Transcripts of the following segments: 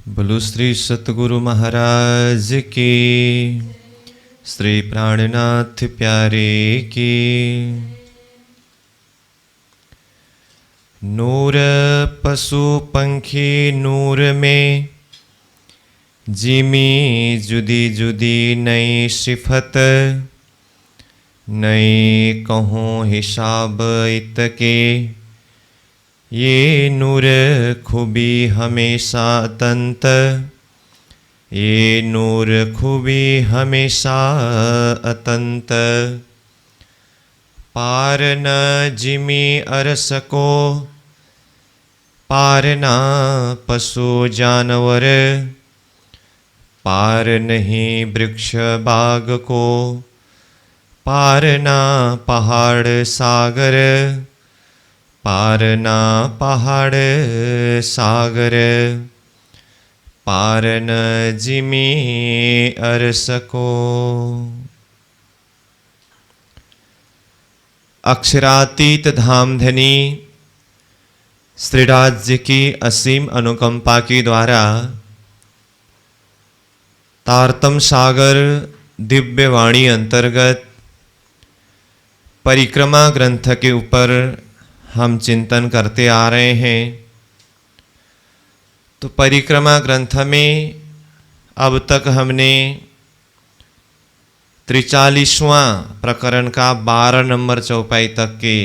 बोलो श्री सतगुरु महाराज की, श्री प्राणनाथ प्यारे की। नूर पशु पंखी नूर में, जिमी जुदी जुदी नई सिफत, नई कहूँ हिसाब इतके। ये नूर खूबी हमेशा अतंत, ये नूर खूबी हमेशा अतंत। पार न जिमी अरस को, पार ना पशु जानवर, पार नहीं वृक्ष बाग को, पार ना पहाड़ सागर, पार ना पहाड़ सागर, पार न जिमी अरस को। अक्षरातीत धामधनी श्रीराज जी की असीम अनुकंपा के द्वारा तारतम सागर दिव्य वाणी अंतर्गत परिक्रमा ग्रंथ के ऊपर हम चिंतन करते आ रहे हैं। तो परिक्रमा ग्रंथ में अब तक हमने 43वां प्रकरण का 12 नंबर चौपाई तक के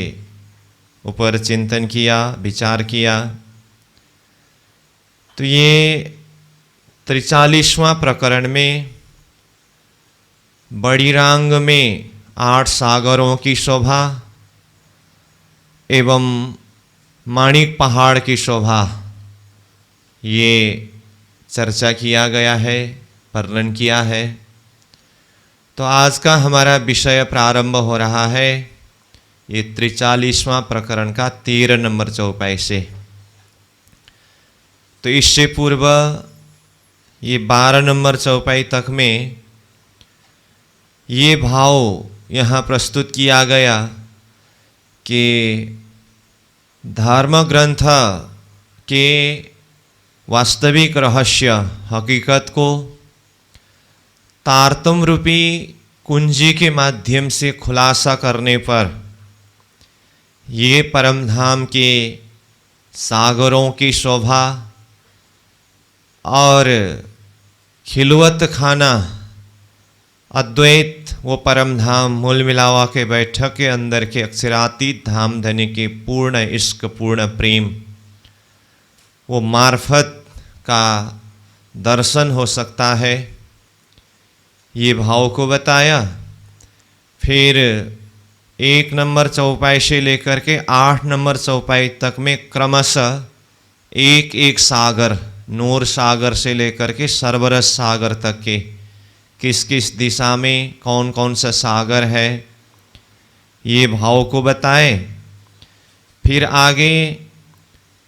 ऊपर चिंतन किया, विचार किया। तो ये 43वां प्रकरण में बड़ी रांग में 8 सागरों की शोभा एवं माणिक पहाड़ की शोभा, ये चर्चा किया गया है, वर्णन किया है। तो आज का हमारा विषय प्रारंभ हो रहा है ये 43वां प्रकरण का 13 नंबर चौपाई से। तो इससे पूर्व ये 12 नंबर चौपाई तक में ये भाव यहाँ प्रस्तुत किया गया कि धर्म ग्रंथ के वास्तविक रहस्य हकीकत को तारतम रूपी कुंजी के माध्यम से खुलासा करने पर ये परम धाम के सागरों की शोभा और खिलवत खाना अद्वैत वो परम धाम मूल मिलावा के बैठक के अंदर के अक्षरातीत धाम धनी के पूर्ण इश्क, पूर्ण प्रेम, वो मार्फत का दर्शन हो सकता है, ये भाव को बताया। फिर 1 नंबर चौपाई से लेकर के 8 नंबर चौपाई तक में क्रमशः एक एक सागर, नूर सागर से लेकर के सर्वरस सागर तक के किस किस दिशा में कौन कौन सा सागर है, ये भाव को बताए। फिर आगे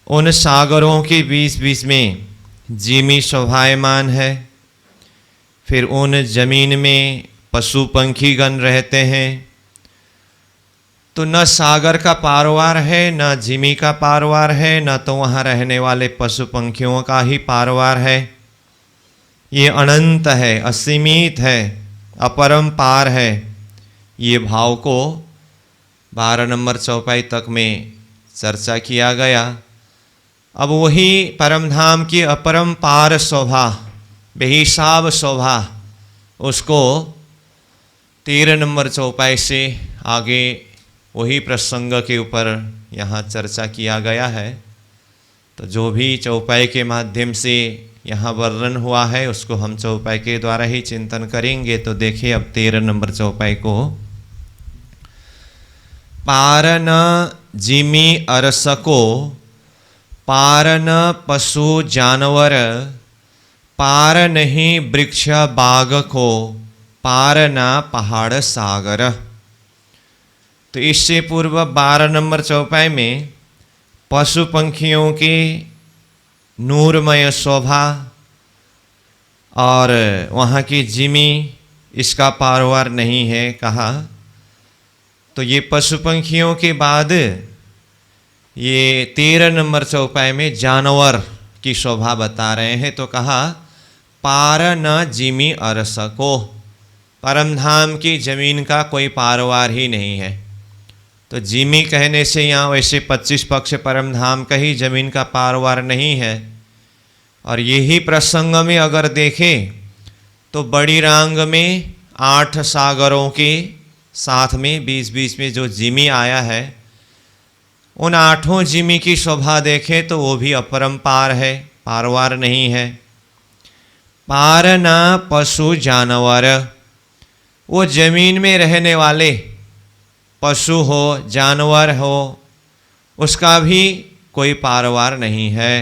उन सागरों के बीच बीच में जिमी शोभायमान है। फिर उन जमीन में पशु पंखी गण रहते हैं। तो न सागर का पारवार है, न जिमी का पारवार है, न तो वहाँ रहने वाले पशु पंखियों का ही पारवार है। ये अनंत है, असीमित है, अपरंपार है। ये भाव को 12 नंबर चौपाई तक में चर्चा किया गया। अब वही परमधाम की अपरंपार शोभा, बेहिसाब शोभा, उसको 13 नंबर चौपाई से आगे वही प्रसंग के ऊपर यहाँ चर्चा किया गया है। तो जो भी चौपाई के माध्यम से यहाँ वर्णन हुआ है उसको हम चौपाई के द्वारा ही चिंतन करेंगे। तो देखिए अब 13 नंबर चौपाई को। पार न जिमी अरस को, पार न पशु जानवर, पार नहीं वृक्ष बाग को, पार न पहाड़ सागर। तो इससे पूर्व 12 नंबर चौपाई में पशु पंखियों की नूरमय शोभा और वहाँ की जिमी, इसका पारवार नहीं है कहा। तो ये पशु पंखियों के बाद ये 13 नंबर चौपाई में जानवर की शोभा बता रहे हैं। तो कहा पार न जिमी अरस को, परम धाम की जमीन का कोई पारवार ही नहीं है। तो जिमी कहने से यहाँ वैसे 25 पक्ष परम धाम का ही जमीन का पारवार नहीं है। और यही प्रसंग में अगर देखें तो बड़ी रांग में 8 सागरों के साथ में बीच बीच में जो जिमी आया है, उन 8 जिमी की शोभा देखें तो वो भी अपरंपार है, पारवार नहीं है। पार न पशु जानवर, वो जमीन में रहने वाले पशु हो जानवर हो उसका भी कोई पारवार नहीं है।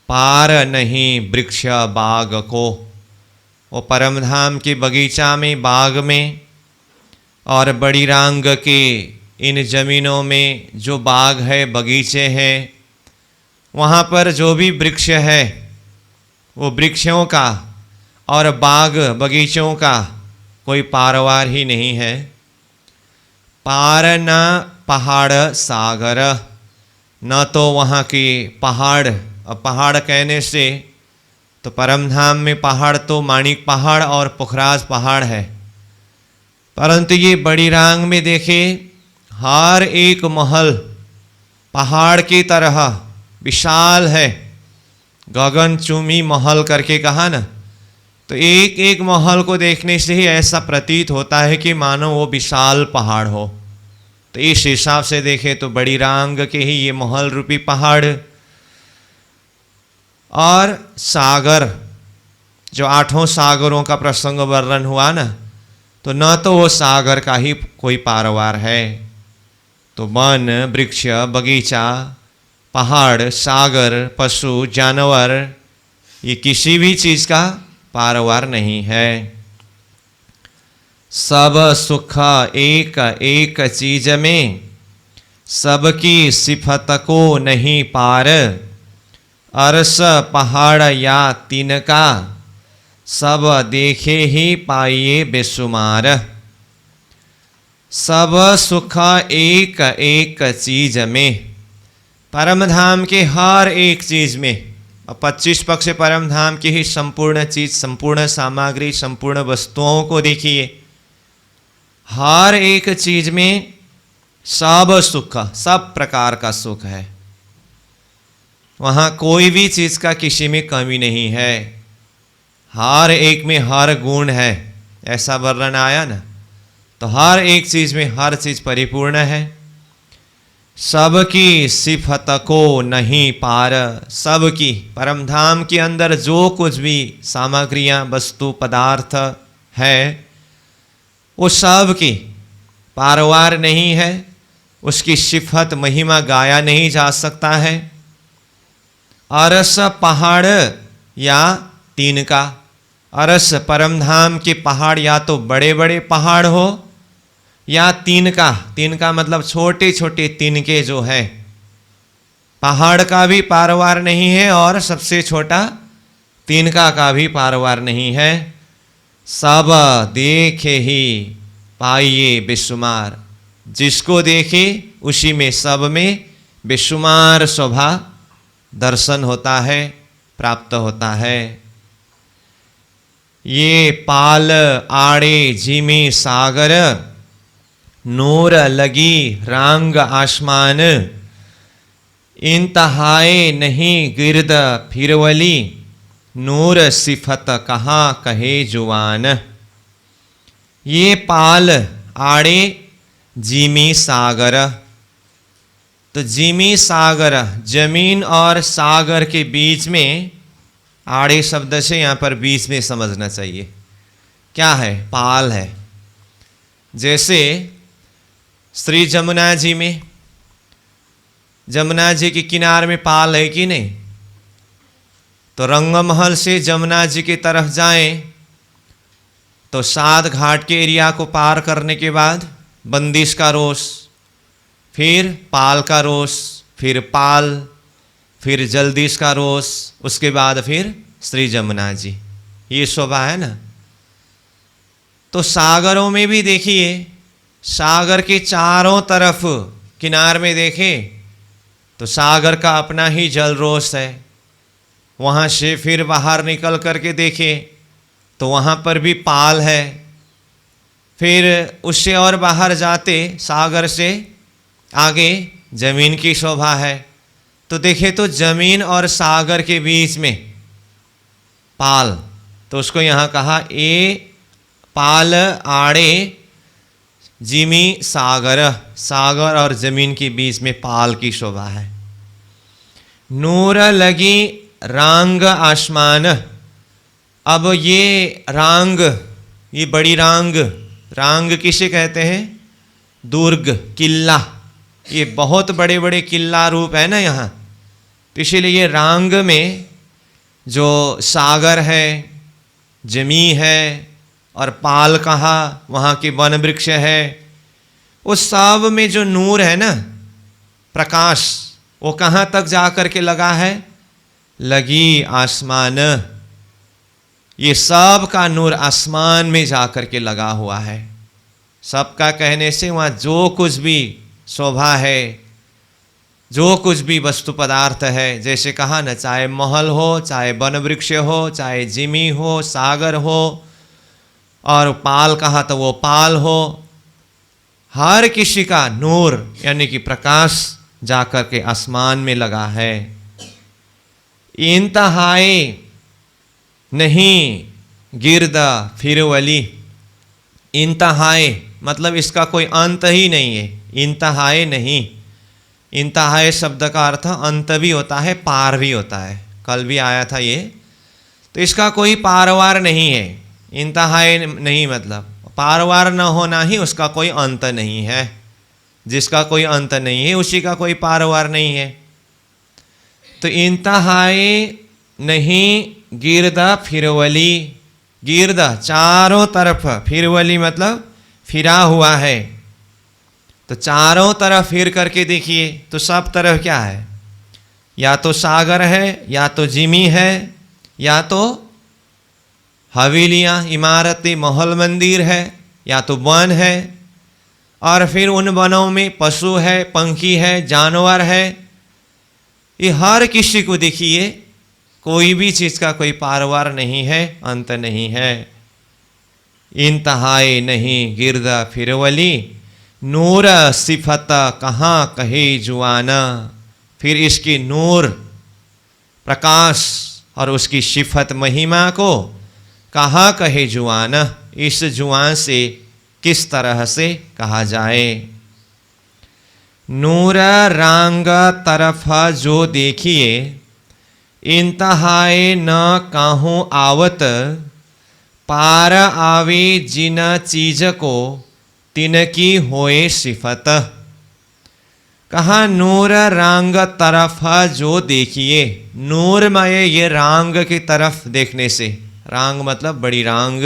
पार नहीं वृक्ष बाग को, वो परमधाम के बगीचा में बाग में और बड़ी रांग के इन जमीनों में जो बाग है बगीचे हैं वहाँ पर जो भी वृक्ष है वो वृक्षों का और बाग बगीचों का कोई पारवार ही नहीं है। पार न पहाड़ सागर, न तो वहाँ की पहाड़, अब पहाड़ कहने से तो परमधाम में पहाड़ तो माणिक पहाड़ और पुखराज पहाड़ है, परंतु ये बड़ी रांग में देखे हर एक महल पहाड़ की तरह विशाल है। गगनचुंबी महल करके कहा ना, तो एक एक महल को देखने से ही ऐसा प्रतीत होता है कि मानो वो विशाल पहाड़ हो। तो इस हिसाब से देखें तो बड़ी रांग के ही ये महल रूपी पहाड़ और सागर, जो 8 सागरों का प्रसंग वर्णन हुआ ना, तो न तो वो सागर का ही कोई पारवार है। तो वन वृक्ष बगीचा पहाड़ सागर पशु जानवर ये किसी भी चीज का पारवार नहीं है। सब सुख एक एक चीज में, सबकी सिफत को नहीं पार। अरस पहाड़ या तिनका, सब देखे ही पाइए बेसुमार। सब सुख एक एक चीज में, परमधाम के हर एक चीज में, 25 पक्ष परमधाम की ही संपूर्ण चीज संपूर्ण सामग्री संपूर्ण वस्तुओं को देखिए, हर एक चीज में सब सुख, सब प्रकार का सुख है। वहाँ कोई भी चीज का किसी में कमी नहीं है, हर एक में हर गुण है, ऐसा वर्णन आया ना। तो हर एक चीज में हर चीज परिपूर्ण है। सबकी सिफत को नहीं पार, सबकी परमधाम के अंदर जो कुछ भी सामग्रियां वस्तु पदार्थ है वो सब की पारवार नहीं है, उसकी सिफत महिमा गाया नहीं जा सकता है। अरस पहाड़ या तिनका, अरस परमधाम के पहाड़ या तो बड़े बड़े पहाड़ हो या तिनका, तिनका मतलब छोटे छोटे तिनके जो है, पहाड़ का भी पारवार नहीं है और सबसे छोटा तिनका का भी पारवार नहीं है। सब देखे ही पाइए बेशुमार, जिसको देखे उसी में सब में बेशुमार शोभा दर्शन होता है, प्राप्त होता है। ये पाल आड़े जिमी सागर, नूर लगी रांग आसमान। इंतहाए नहीं गिरद फिरवली, नूर सिफत कहाँ कहे जुवान। ये पाल आड़े जिमी सागर, तो जिमी सागर जमीन और सागर के बीच में, आड़े शब्द से यहाँ पर बीच में समझना चाहिए क्या है, पाल है। जैसे श्री जमुना जी में, जमुना जी के किनारे में पाल है कि नहीं, तो रंगमहल से जमुना जी की तरफ जाएं तो 7 घाट के एरिया को पार करने के बाद बंदिश का रोस, फिर पाल का रोस, फिर पाल, फिर जल्दीश का रोस, उसके बाद फिर श्री जमुना जी, ये शोभा है ना। तो सागरों में भी देखिए, सागर के चारों तरफ किनार में देखें तो सागर का अपना ही जल रोस है, वहाँ से फिर बाहर निकल करके देखे तो वहाँ पर भी पाल है। फिर उससे और बाहर जाते सागर से आगे जमीन की शोभा है, तो देखे तो जमीन और सागर के बीच में पाल, तो उसको यहाँ कहा ए पाल आड़े जिमी सागर, सागर और जमीन के बीच में पाल की शोभा है। नूर लगी रांग आसमान, अब ये रांग, ये बड़ी रांग, रांग किसे कहते हैं? दुर्ग, किला, ये बहुत बड़े बड़े किला रूप है ना यहाँ, तो इसीलिए ये रांग में जो सागर है, जमी है और पाल कहा, वहाँ के वन वृक्ष है, उस सब में जो नूर है ना, प्रकाश, वो कहाँ तक जा कर के लगा है? लगी आसमान, ये सब का नूर आसमान में जा कर के लगा हुआ है। सबका कहने से वहाँ जो कुछ भी शोभा है, जो कुछ भी वस्तु पदार्थ है, जैसे कहा न, चाहे महल हो, चाहे वन वृक्ष हो, चाहे जिमी हो, सागर हो, और पाल कहा तो वो पाल हो, हर किसी का नूर यानी कि प्रकाश जाकर के आसमान में लगा है। इंतहाए नहीं गिरदा फिर वली, इंतहाए मतलब इसका कोई अंत ही नहीं है। इंतहाए नहीं, इंतहाए शब्द का अर्थ अंत भी होता है, पार भी होता है, कल भी आया था ये, तो इसका कोई पारवार नहीं है। इंतहाए नहीं मतलब पारवार न होना ही उसका कोई अंत नहीं है। जिसका कोई अंत नहीं है उसी का कोई पारवार नहीं है। तो इंतहाए नहीं गिरदा फिरवली, गिरदा चारों तरफ, फिरवली मतलब फिरा हुआ है, तो चारों तरफ फिर करके देखिए तो सब तरफ क्या है? या तो सागर है, या तो जिमी है, या तो हवेलियाँ, इमारतें, महल, मंदिर है, या तो वन है, और फिर उन वनों में पशु है, पंखी है, जानवर है। ये हर किसी को देखिए, कोई भी चीज़ का कोई पारवार नहीं है, अंत नहीं है। इंतहाए नहीं गिरदा फिरवली, नूर सिफत कहाँ कहे जुआना, फिर इसकी नूर प्रकाश और उसकी सिफत महिमा को कहाँ कहे जुआना, इस जुआन से किस तरह से कहा जाए। नूर रांग तरफ जो देखिए, इंतहाए न काहूँ आवत, पार आवे जिन चीज को तिनकी होए सिफत। कहा नूर रांग तरफ जो देखिए, नूरमय ये रांग की तरफ देखने से, रांग मतलब बड़ी रांग,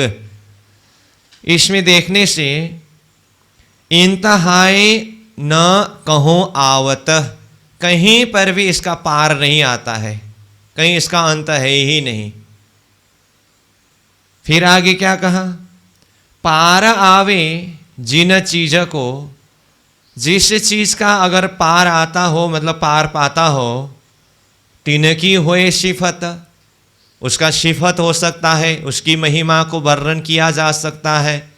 इसमें देखने से इंतहाए न कहो आवत, कहीं पर भी इसका पार नहीं आता है, कहीं इसका अंत है ही नहीं। फिर आगे क्या कहा? पार आवे जिन चीज को, जिस चीज का अगर पार आता हो मतलब पार पाता हो, तिनकी होए सिफत, उसका सिफत हो सकता है, उसकी महिमा को वर्णन किया जा सकता है।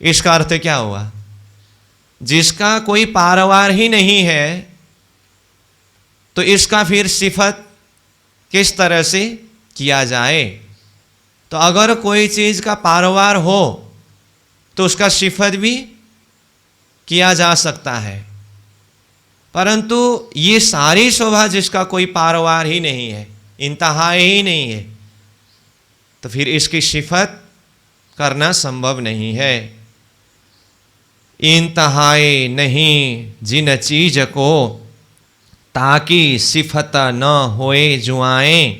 इसका अर्थ क्या हुआ? जिसका कोई पारवार ही नहीं है तो इसका फिर सिफत किस तरह से किया जाए? तो अगर कोई चीज का पारवार हो तो उसका सिफत भी किया जा सकता है, परंतु ये सारी शोभा जिसका कोई पारवार ही नहीं है, इंतहा ही नहीं है, तो फिर इसकी सिफत करना संभव नहीं है। इंतहाए नहीं जिन चीज को, ताकि सिफत न होए जुआएं,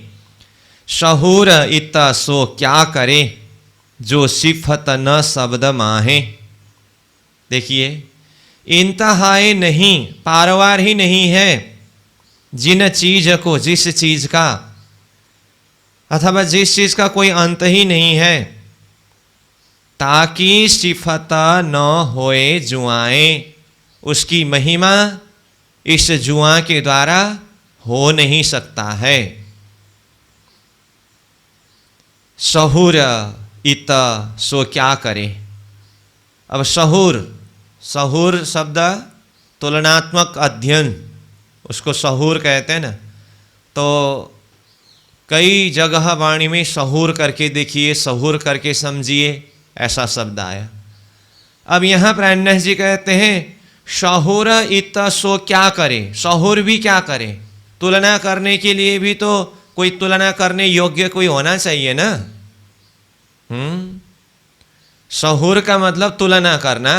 शहूर इत सो क्या करे, जो सिफत न शब्द माहे। देखिए, इंतहाए नहीं, पारवार ही नहीं है, जिन चीज को, जिस चीज का, अथवा जिस चीज का कोई अंत ही नहीं है, ताकि सिफत न होए जुआएं, उसकी महिमा इस जुआ के द्वारा हो नहीं सकता है। सहूर इत सो क्या करे। अब सहूर, सहूर शब्द तुलनात्मक अध्ययन, उसको सहूर कहते हैं ना। तो कई जगह वाणी में सहूर करके देखिए, सहूर करके समझिए, ऐसा शब्द आया। अब यहाँ प्राणनाथ जी कहते हैं सहूर इत सो क्या करे। सहूर भी क्या करे? तुलना करने के लिए भी तो कोई तुलना करने योग्य कोई होना चाहिए ना। सहूर का मतलब तुलना करना।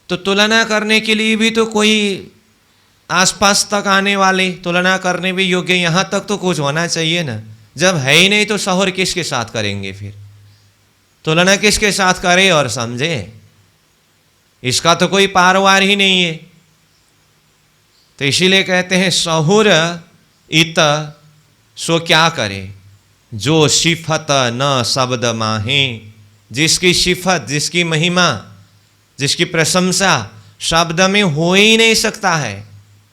तो तुलना करने के लिए भी तो कोई आसपास तक आने वाले, तुलना करने भी योग्य, यहाँ तक तो कुछ होना चाहिए ना। जब है ही नहीं तो सहूर किसके साथ करेंगे? फिर तुलना किसके साथ करे और समझे? इसका तो कोई पारवार ही नहीं है। तो इसीलिए कहते हैं सहूर इत सो क्या करे, जो सिफत न शब्द माहे। जिसकी सिफत, जिसकी महिमा, जिसकी प्रशंसा शब्द में हो ही नहीं सकता है।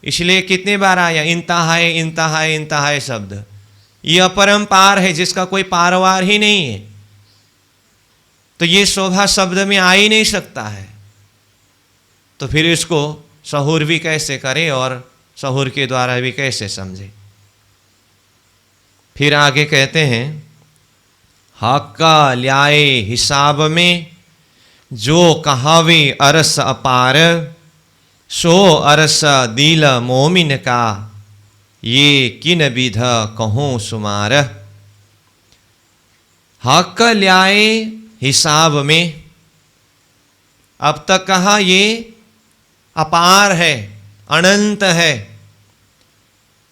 इसलिए कितने बार आया इंतहाए इंतहाए इंतहाए शब्द। ये अपरंपार है जिसका कोई पारवार ही नहीं है। तो ये शोभा शब्द में आ ही नहीं सकता है। तो फिर इसको सहूर भी कैसे करे और सहूर के द्वारा भी कैसे समझे? फिर आगे कहते हैं हक ल्याए हिसाब में, जो कहावे अरस अपार। सो अरस दिल मोमिन का, ये किन विध कहूँ सुमार। हक ल्याए हिसाब में। अब तक कहा ये अपार है, अनंत है।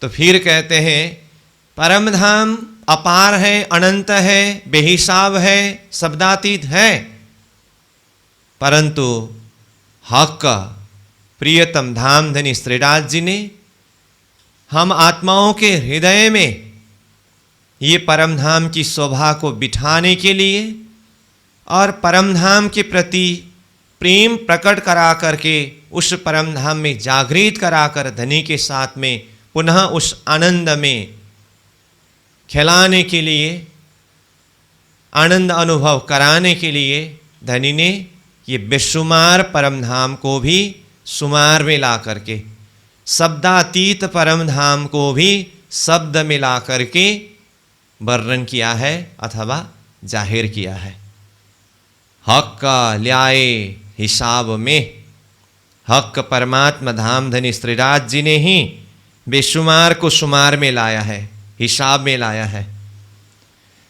तो फिर कहते हैं परम धाम अपार है, अनंत है, बेहिसाब है, शब्दातीत है। परंतु हक प्रियतम धामधनी श्रीनाथ जी ने हम आत्माओं के हृदय में ये परम धाम की शोभा को बिठाने के लिए और परम धाम के प्रति प्रेम प्रकट करा करके उस परम धाम में जागृत कराकर धनी के साथ में पुनः उस आनंद में खिलाने के लिए, आनंद अनुभव कराने के लिए धनी ने ये बेशुमार परम धाम को भी सुमार में ला करके, शब्दातीत परम धाम को भी शब्द में ला करके वर्णन किया है अथवा जाहिर किया है। हक ल्याए हिसाब में। हक परमात्मा धामधनी श्रीनाथ जी ने ही बेशुमार को शुमार में लाया है, हिसाब में लाया है।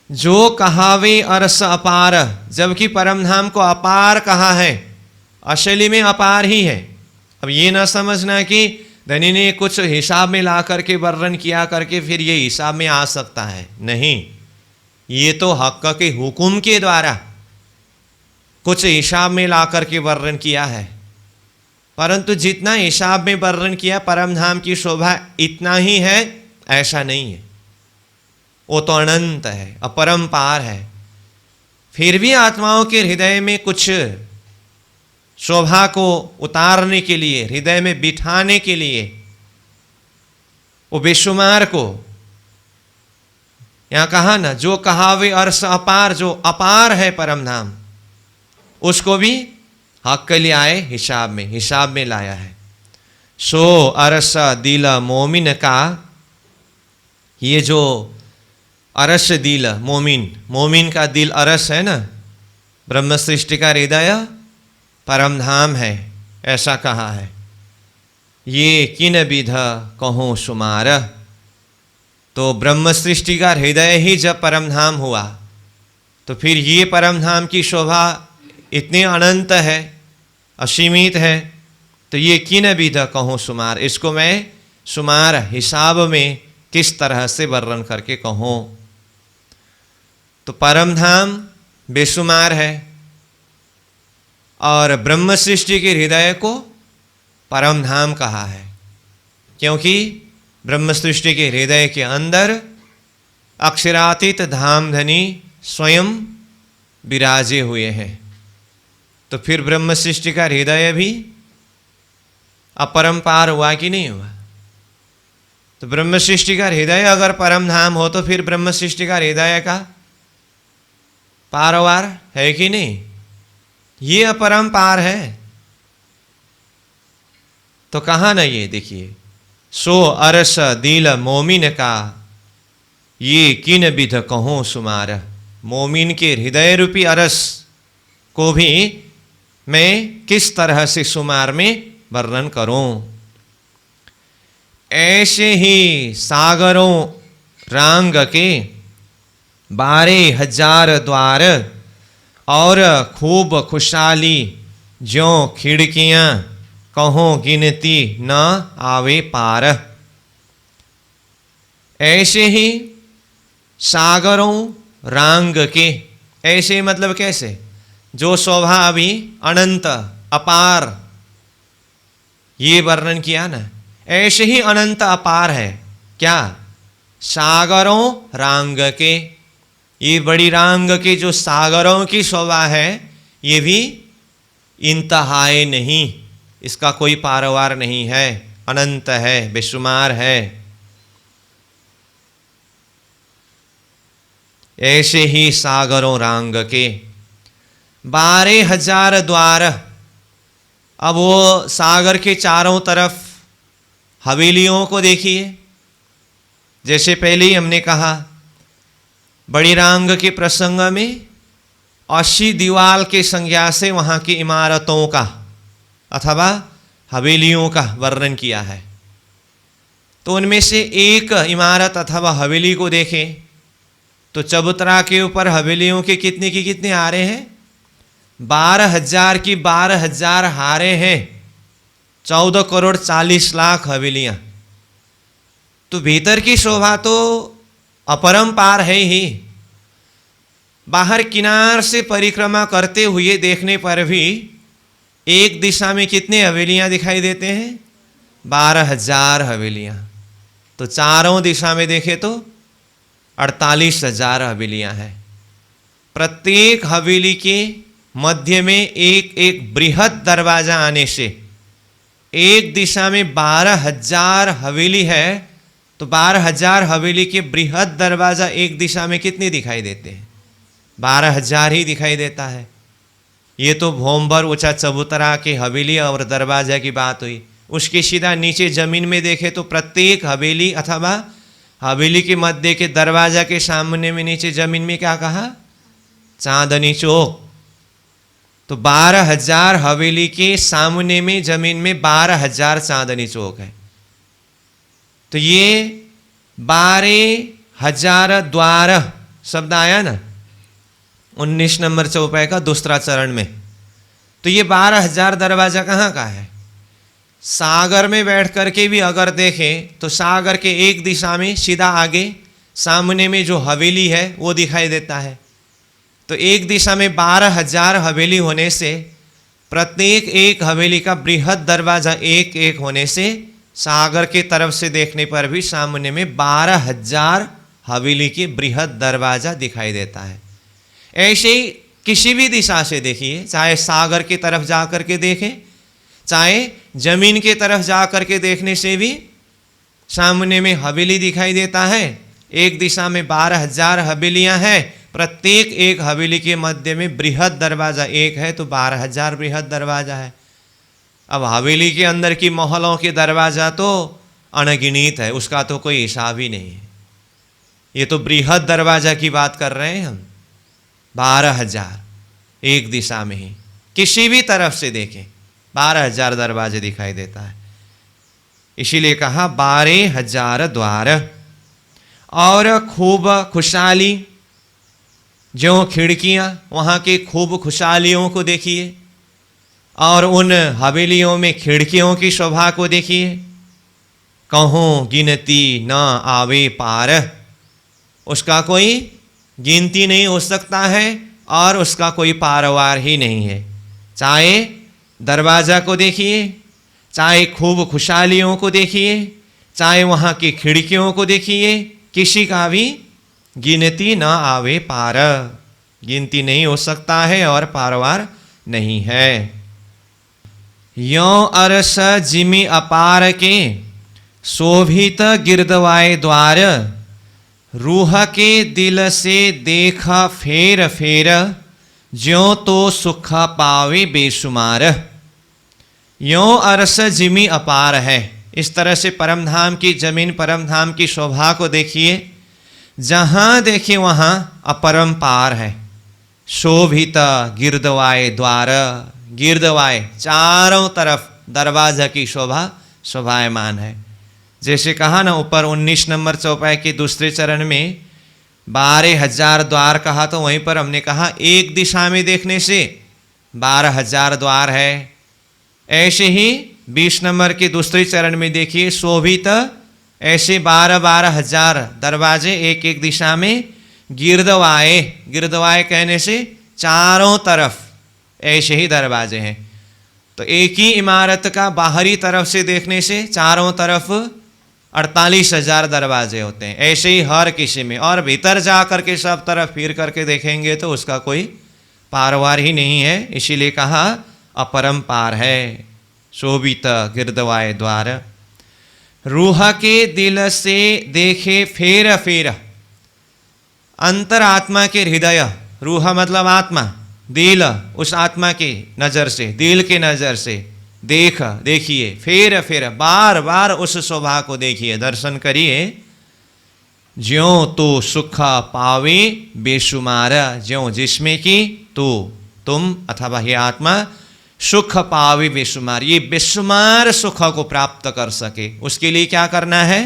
जो कहावे अरस अपार, जबकि परम धाम को अपार कहा है, असली में अपार ही है। अब ये ना समझना कि धनी ने कुछ हिसाब में ला करके वर्णन किया करके फिर ये हिसाब में आ सकता है, नहीं। ये तो हक के हुक्म के द्वारा कुछ हिसाब में ला करके वर्णन किया है। परंतु जितना हिसाब में वर्णन किया परम धाम की शोभा इतना ही है, ऐसा नहीं है। वो तो अनंत है, अपरंपार है। फिर भी आत्माओं के हृदय में कुछ शोभा को उतारने के लिए, हृदय में बिठाने के लिए, वो बेशुमार को यहाँ कहा ना, जो कहावे अर्श अपार, जो अपार है परम धाम, उसको भी हक के लिए आए हिसाब में लाया है। सो अरस दिल मोमिन का, ये जो अरस दिल मोमिन, मोमिन का दिल अरस है ना, ब्रह्म सृष्टि का हृदय परम धाम है, ऐसा कहा है। ये किन विध कहूँ सुमार। तो ब्रह्म सृष्टि का हृदय ही जब परम धाम हुआ तो फिर ये परम धाम की शोभा इतनी अनंत है, असीमित है। तो ये किन विध कहूँ सुमार, इसको मैं सुमार हिसाब में किस तरह से वर्णन करके कहूँ। तो परम धाम बेशुमार है और ब्रह्म सृष्टि के हृदय को परम धाम कहा है, क्योंकि ब्रह्म सृष्टि के हृदय के अंदर अक्षरातीत धामधनी स्वयं विराजे हुए हैं। तो फिर ब्रह्म सृष्टि का हृदय भी अपरंपार हुआ कि नहीं हुआ? तो ब्रह्म सृष्टि का हृदय अगर परम धाम हो तो फिर ब्रह्म सृष्टि का हृदय का पारवार है कि नहीं? ये अपरंपार है। तो कहा ना, ये देखिए, सो अरस दिल मोमिन का, ये किन विध कहो सुमार। मोमिन के हृदय रूपी अरस को भी मैं किस तरह से सुमार में वर्णन करूं। ऐसे ही सागरों रांग के 12,000 द्वार, और खूब खुशहाली ज्यों खिड़कियां, कहो गिनती न आवे पार। ऐसे ही सागरों रांग के, ऐसे मतलब कैसे? जो शोभा अभी अनंत अपार, ये वर्णन किया ना, ऐसे ही अनंत अपार है। क्या? सागरों रांग के, ये बड़ी रांग के जो सागरों की शोभा है, ये भी इंतहाए नहीं, इसका कोई पारवार नहीं है, अनंत है, बेशुमार है। ऐसे ही सागरों रांग के 12,000 द्वार। अब वो सागर के चारों तरफ हवेलियों को देखिए। जैसे पहले ही हमने कहा, बड़ी रांग के प्रसंग में 80 दीवाल के संज्ञा से वहाँ की इमारतों का अथवा हवेलियों का वर्णन किया है। तो उनमें से एक इमारत अथवा हवेली को देखें तो चबूतरा के ऊपर हवेलियों के कितने हारे हैं? 12,000 की 12,000 हारे हैं। 14 करोड़ 40 लाख हवेलियां। तो भीतर की शोभा तो अपरंपार है ही। बाहर किनार से परिक्रमा करते हुए देखने पर भी एक दिशा में कितने हवेलियां दिखाई देते हैं? 12,000 हवेलियां। तो चारों दिशा में देखे तो 48,000 हवेलियां हैं। प्रत्येक हवेली के मध्य में एक एक बृहद दरवाजा आने से एक दिशा में 12,000 हवेली है, तो 12,000 हवेली के बृहद दरवाजा एक दिशा में कितने दिखाई देते हैं? 12,000 ही दिखाई देता है। ये तो भोंबर ऊंचा चबूतरा के हवेली और दरवाजा की बात हुई। उसके सीधा नीचे जमीन में देखे तो प्रत्येक हवेली अथवा हवेली के मध्य के दरवाजा के सामने में नीचे जमीन में क्या कहा? चांदनी चौक। तो 12,000 हवेली के सामने में जमीन में 12,000 चांदनी चौक है। तो ये 12,000 द्वार शब्द आया ना 19 नंबर चौपाई का दूसरा चरण में। तो ये 12,000 दरवाजा कहाँ का है? सागर में बैठ करके भी अगर देखें तो सागर के एक दिशा में सीधा आगे सामने में जो हवेली है वो दिखाई देता है। तो एक दिशा में 12,000 हवेली होने से प्रत्येक एक हवेली का बृहद दरवाजा एक एक होने से सागर के तरफ से देखने पर भी सामने में 12,000 हवेली के बृहद दरवाजा दिखाई देता है। ऐसे ही किसी भी दिशा से देखिए, चाहे सागर की तरफ जा कर के देखें, चाहे जमीन के तरफ जा कर के देखने से भी सामने में हवेली दिखाई देता है। एक दिशा में 12,000 हवेलियां हैं, प्रत्येक एक हवेली के मध्य में बृहद दरवाजा एक है, तो 12,000 बृहद दरवाजा है। अब हवेली के अंदर की महलों के दरवाजा तो अनगिनत है, उसका तो कोई हिसाब ही नहीं है। ये तो बृहद दरवाजा की बात कर रहे हैं हम। 12,000 एक दिशा में ही, किसी भी तरफ से देखें 12,000 दरवाजे दिखाई देता है। इसीलिए कहा 12,000 द्वार, और खूब खुशहाली जो खिड़कियां, वहां के खूब खुशहालियों को देखिए, और उन हवेलियों में खिड़कियों की शोभा को देखिए। कहूँ गिनती न आवे पार, उसका कोई गिनती नहीं हो सकता है और उसका कोई पारवार ही नहीं है। चाहे दरवाज़ा को देखिए, चाहे खूब खुशहालियों को देखिए, चाहे वहाँ की खिड़कियों को देखिए, किसी का भी गिनती न आवे पार, गिनती नहीं हो सकता है और पारवार नहीं है। यों अरस जिमि अपार के शोभित गिरदवाए द्वार, रूह के दिल से देखा फेर फेर, ज्यों तो सुख पावे बेशुमार। यों अरस जिमी अपार है। इस तरह से परमधाम की जमीन, परमधाम की शोभा को देखिए, जहाँ देखिए वहाँ अपरंपार है। शोभित गिरदवाए द्वार, गिरदवाए चारों तरफ दरवाजा की शोभा शोभायमान है। जैसे कहा ना ऊपर 19 नंबर चौपाई के दूसरे चरण में 12,000 द्वार कहा, तो वहीं पर हमने कहा एक दिशा में देखने से 12,000 द्वार है। ऐसे ही 20 नंबर के दूसरे चरण में देखिए शोभित, ऐसे 12,000 दरवाजे एक एक दिशा में। गिरदवाए, गिरदवाए कहने से चारों तरफ ऐसे ही दरवाजे हैं। तो एक ही इमारत का बाहरी तरफ से देखने से चारों तरफ 48,000 दरवाजे होते हैं। ऐसे ही हर किसी में, और भीतर जा करके सब तरफ फिर करके देखेंगे तो उसका कोई पारवार ही नहीं है। इसीलिए कहा अपरंपार है। शोभित गिरदवाए द्वार, रूह के दिल से देखे फेर फेर। अंतरात्मा के हृदय, रूह मतलब आत्मा, दिल उस आत्मा की नज़र से, दिल के नज़र से देखिए, फेर फेर बार बार उस शोभा को देखिए, दर्शन करिए। ज्यों तो सुख पावे बेशुमार, ज्यों जिसमें कि तो तुम अथवा ये आत्मा सुख पावे बेशुमार, ये बेशुमार सुख को प्राप्त कर सके, उसके लिए क्या करना है?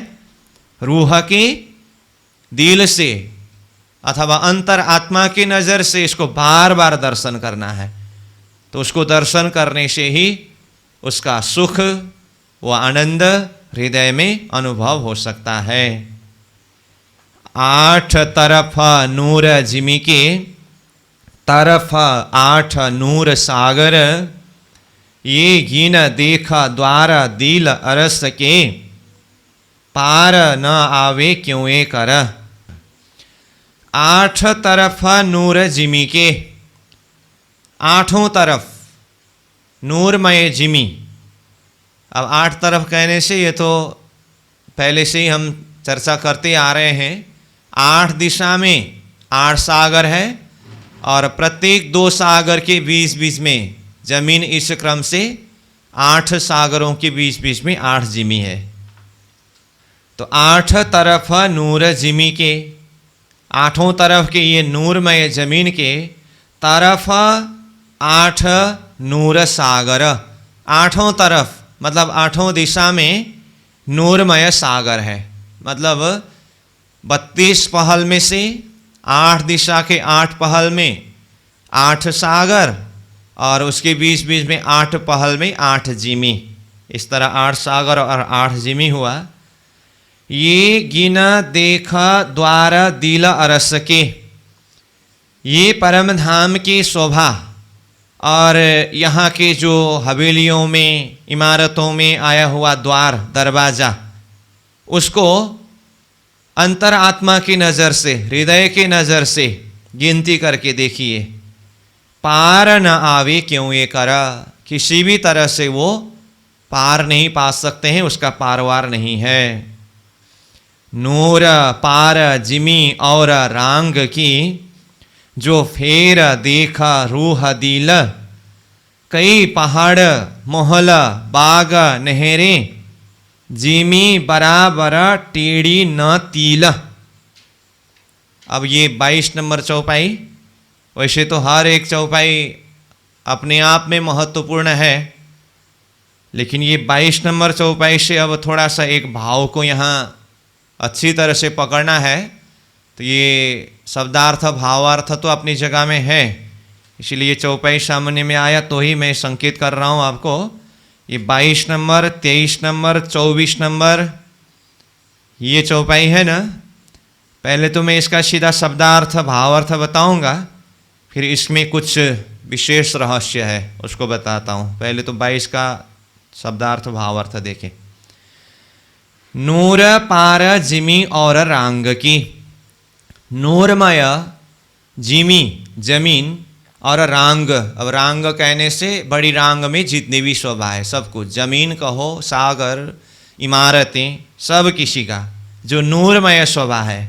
रूह के दिल से अथवा अंतर आत्मा की नज़र से इसको बार बार दर्शन करना है। तो उसको दर्शन करने से ही उसका सुख व आनंद हृदय में अनुभव हो सकता है। 8 तरफ नूर जिमी के, तरफ 8 नूर सागर, ये गिन देखा द्वार दिल अरस के, पार न आवे क्यों ए कर। 8 तरफ नूर जिमी के, आठों तरफ नूरमय जिमी। अब 8 तरफ कहने से ये तो पहले से ही हम चर्चा करते आ रहे हैं। 8 दिशा में 8 सागर है, और प्रत्येक 2 सागर के बीच बीच में जमीन, इस क्रम से 8 सागरों के बीच बीच में 8 जिमी है। तो 8 तरफ नूर जिमी के, आठों तरफ के ये नूरमय जमीन के, तरफ 8 नूर सागर, आठों तरफ मतलब आठों दिशा में नूरमय सागर है। मतलब 32 पहल में से 8 दिशा के 8 पहल में 8 सागर, और उसके बीच बीच में 8 पहल में 8 जिमी। इस तरह 8 सागर और 8 जिमी हुआ। ये गिना देखा द्वार दिल अरस के, ये परम धाम की शोभा और यहाँ के जो हवेलियों में, इमारतों में आया हुआ द्वार, दरवाज़ा, उसको अंतर आत्मा की नज़र से, हृदय की नज़र से गिनती करके देखिए। पार न आवे क्यों ये करा, किसी भी तरह से वो पार नहीं पा सकते हैं, उसका पारवार नहीं है। नूर पार जिमी और रांग की, जो फेर देखा रूह दिल, कई पहाड़ मोहल बाग नहरें, जिमी बराबर टेढ़ी न तिल। अब ये 22 नंबर चौपाई, वैसे तो हर एक चौपाई अपने आप में महत्वपूर्ण है, लेकिन ये 22 नंबर चौपाई से अब थोड़ा सा एक भाव को यहाँ अच्छी तरह से पकड़ना है। तो ये शब्दार्थ भावार्थ तो अपनी जगह में है, इसलिए चौपाई सामने में आया तो ही मैं संकेत कर रहा हूँ आपको। ये 22 नंबर, 23 नंबर, 24 नंबर, ये चौपाई है ना। पहले तो मैं इसका सीधा शब्दार्थ भावार्थ बताऊंगा, फिर इसमें कुछ विशेष रहस्य है उसको बताता हूँ। पहले तो 22 का शब्दार्थ भावार्थ देखें। नूर पार जिमी और रांग की, नूरमय जिमी जमीन और रांग। अब रांग कहने से बड़ी रांग में जितनी भी शोभा है, सब कुछ, जमीन कहो, सागर, इमारतें, सब किसी का जो नूरमय शोभा है।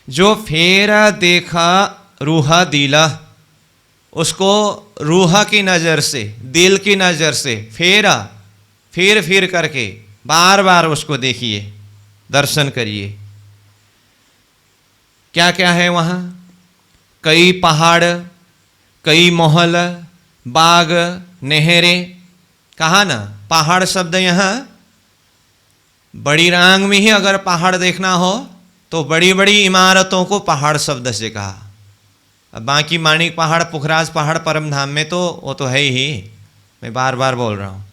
जो फेर देखा रूहा दिला, उसको रूह की नज़र से, दिल की नज़र से फेरा, फिर फिर करके बार बार उसको देखिए, दर्शन करिए। क्या क्या है वहाँ? कई पहाड़, कई महल, बाग, नहरें। कहा ना, पहाड़ शब्द यहाँ बड़ी रांग में ही अगर पहाड़ देखना हो तो बड़ी बड़ी इमारतों को पहाड़ शब्द से कहा। अब बाकी माणिक पहाड़, पुखराज पहाड़ परमधाम में तो वो तो है ही, मैं बार बार बोल रहा हूँ।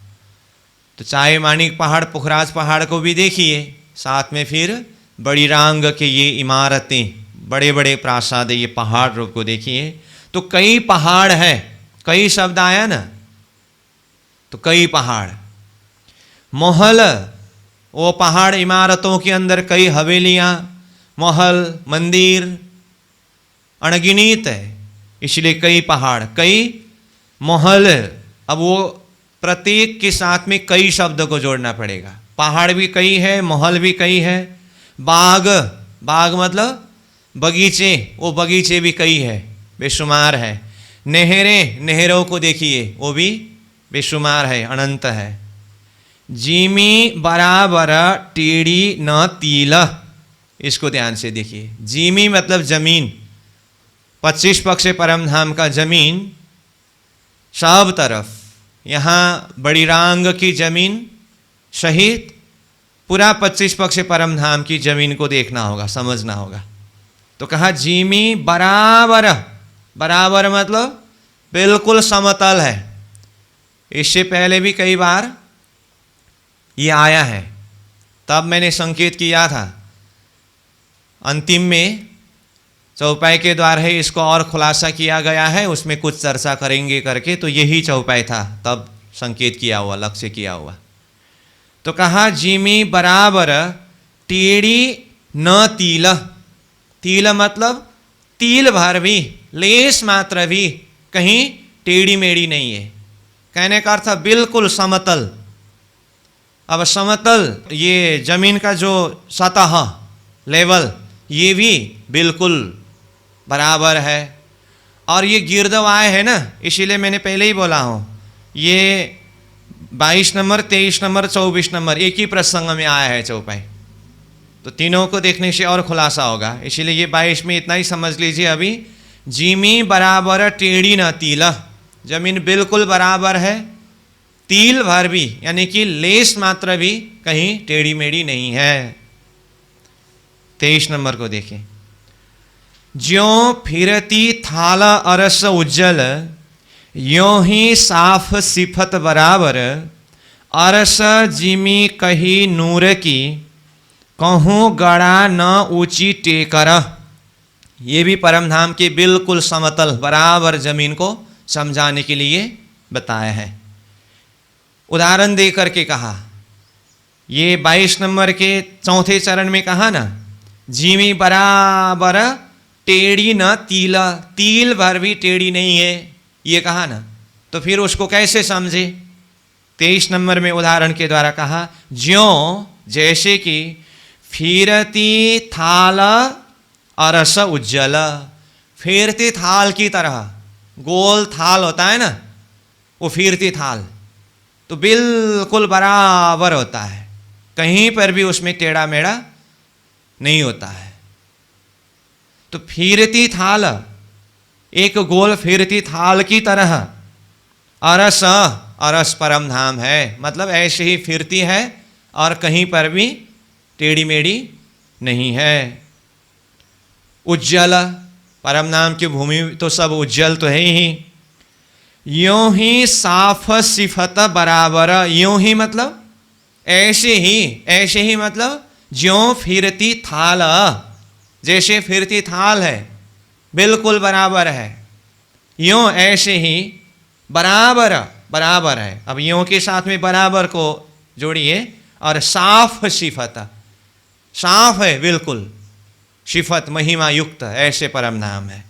तो चाहे माणिक पहाड़, पुखराज पहाड़ को भी देखिए, साथ में फिर बड़ी रांग के ये इमारतें, बड़े बड़े प्रासाद, ये पहाड़ रूप को देखिए। तो कई पहाड़ है, कई शब्द आया ना, तो कई पहाड़। महल, वो पहाड़ इमारतों के अंदर कई हवेलियाँ, महल, मंदिर अनगिनत है, इसलिए कई पहाड़, कई महल। अब वो प्रत्येक के साथ में कई शब्द को जोड़ना पड़ेगा। पहाड़ भी कई है, महल भी कई है। बाग, बाग मतलब बगीचे, वो बगीचे भी कई है, बेशुमार है। नहरें, नहरों को देखिए, वो भी बेशुमार है, अनंत है। जीमी बराबर टेढ़ी न तीला, इसको ध्यान से देखिए। जीमी मतलब जमीन, 25 पक्ष परमधाम का जमीन सब तरफ, यहाँ बड़ी रांग की जमीन सहित पूरा 25 पक्ष परमधाम की जमीन को देखना होगा, समझना होगा। तो कहा जीमी बराबर, बराबर मतलब बिल्कुल समतल है। इससे पहले भी कई बार ये आया है, तब मैंने संकेत किया था। अंतिम में चौपाई के द्वारा ही इसको और खुलासा किया गया है, उसमें कुछ चर्चा करेंगे करके, तो यही चौपाई था, तब संकेत किया हुआ, लक्ष्य किया हुआ। तो कहा जीमी बराबर टेढ़ी न तिल, तिल मतलब तिल भर भी, लेस मात्र भी कहीं टेढ़ी मेढ़ी नहीं है। कहने का अर्थ बिल्कुल समतल। अब समतल, ये जमीन का जो सतह, लेवल, ये भी बिल्कुल बराबर है। और ये गिरदवाय है ना, इसीलिए मैंने पहले ही बोला हूँ, ये 22 नंबर, 23 नंबर, 24 नंबर एक ही प्रसंग में आया है चौपाई। तो तीनों को देखने से और खुलासा होगा, इसीलिए ये 22 में इतना ही समझ लीजिए अभी। जीमी बराबर टेढ़ी न तिला, जमीन बिल्कुल बराबर है, तिल भर भी यानी कि लेस मात्र भी कहीं टेढ़ी मेढ़ी नहीं है। 23 नंबर को देखें। ज्यों फिरती थाल अरस उज्जल, यों ही साफ सिफत बराबर, अरस जिमी कही नूर की, कहूँ गड़ा न ऊंची टेकर। ये भी परमधाम के बिल्कुल समतल बराबर जमीन को समझाने के लिए बताया है। उदाहरण दे करके कहा, ये 22 नंबर के चौथे चरण में कहा ना, जीमी बराबर टेढ़ी न तिला, तिल भर भी टेढ़ी नहीं है, ये कहा ना। तो फिर उसको कैसे समझे? 23 नंबर में उदाहरण के द्वारा कहा, ज्यों जैसे कि फिरती थाल अरस उज्जल, फिरती थाल की तरह, गोल थाल होता है ना, वो फिरती थाल तो बिल्कुल बराबर होता है, कहीं पर भी उसमें टेढ़ा मेढ़ा नहीं होता है। तो फिरती थाल, एक गोल फिरती थाल की तरह, अरस, अरस परमधाम है, मतलब ऐसे ही फिरती है और कहीं पर भी टेढ़ी मेढ़ी नहीं है। उज्जल, परमनाम की भूमि तो सब उज्जवल तो है ही। यों ही साफ सिफत बराबर, यों ही मतलब ऐसे ही, ऐसे ही मतलब ज्यों फिरती थाल, जैसे फिरती थाल है बिल्कुल बराबर है, यों ऐसे ही बराबर, बराबर है। अब यों के साथ में बराबर को जोड़िए, और साफ सिफत, साफ है बिल्कुल, सिफत महिमा युक्त, ऐसे परम नाम है।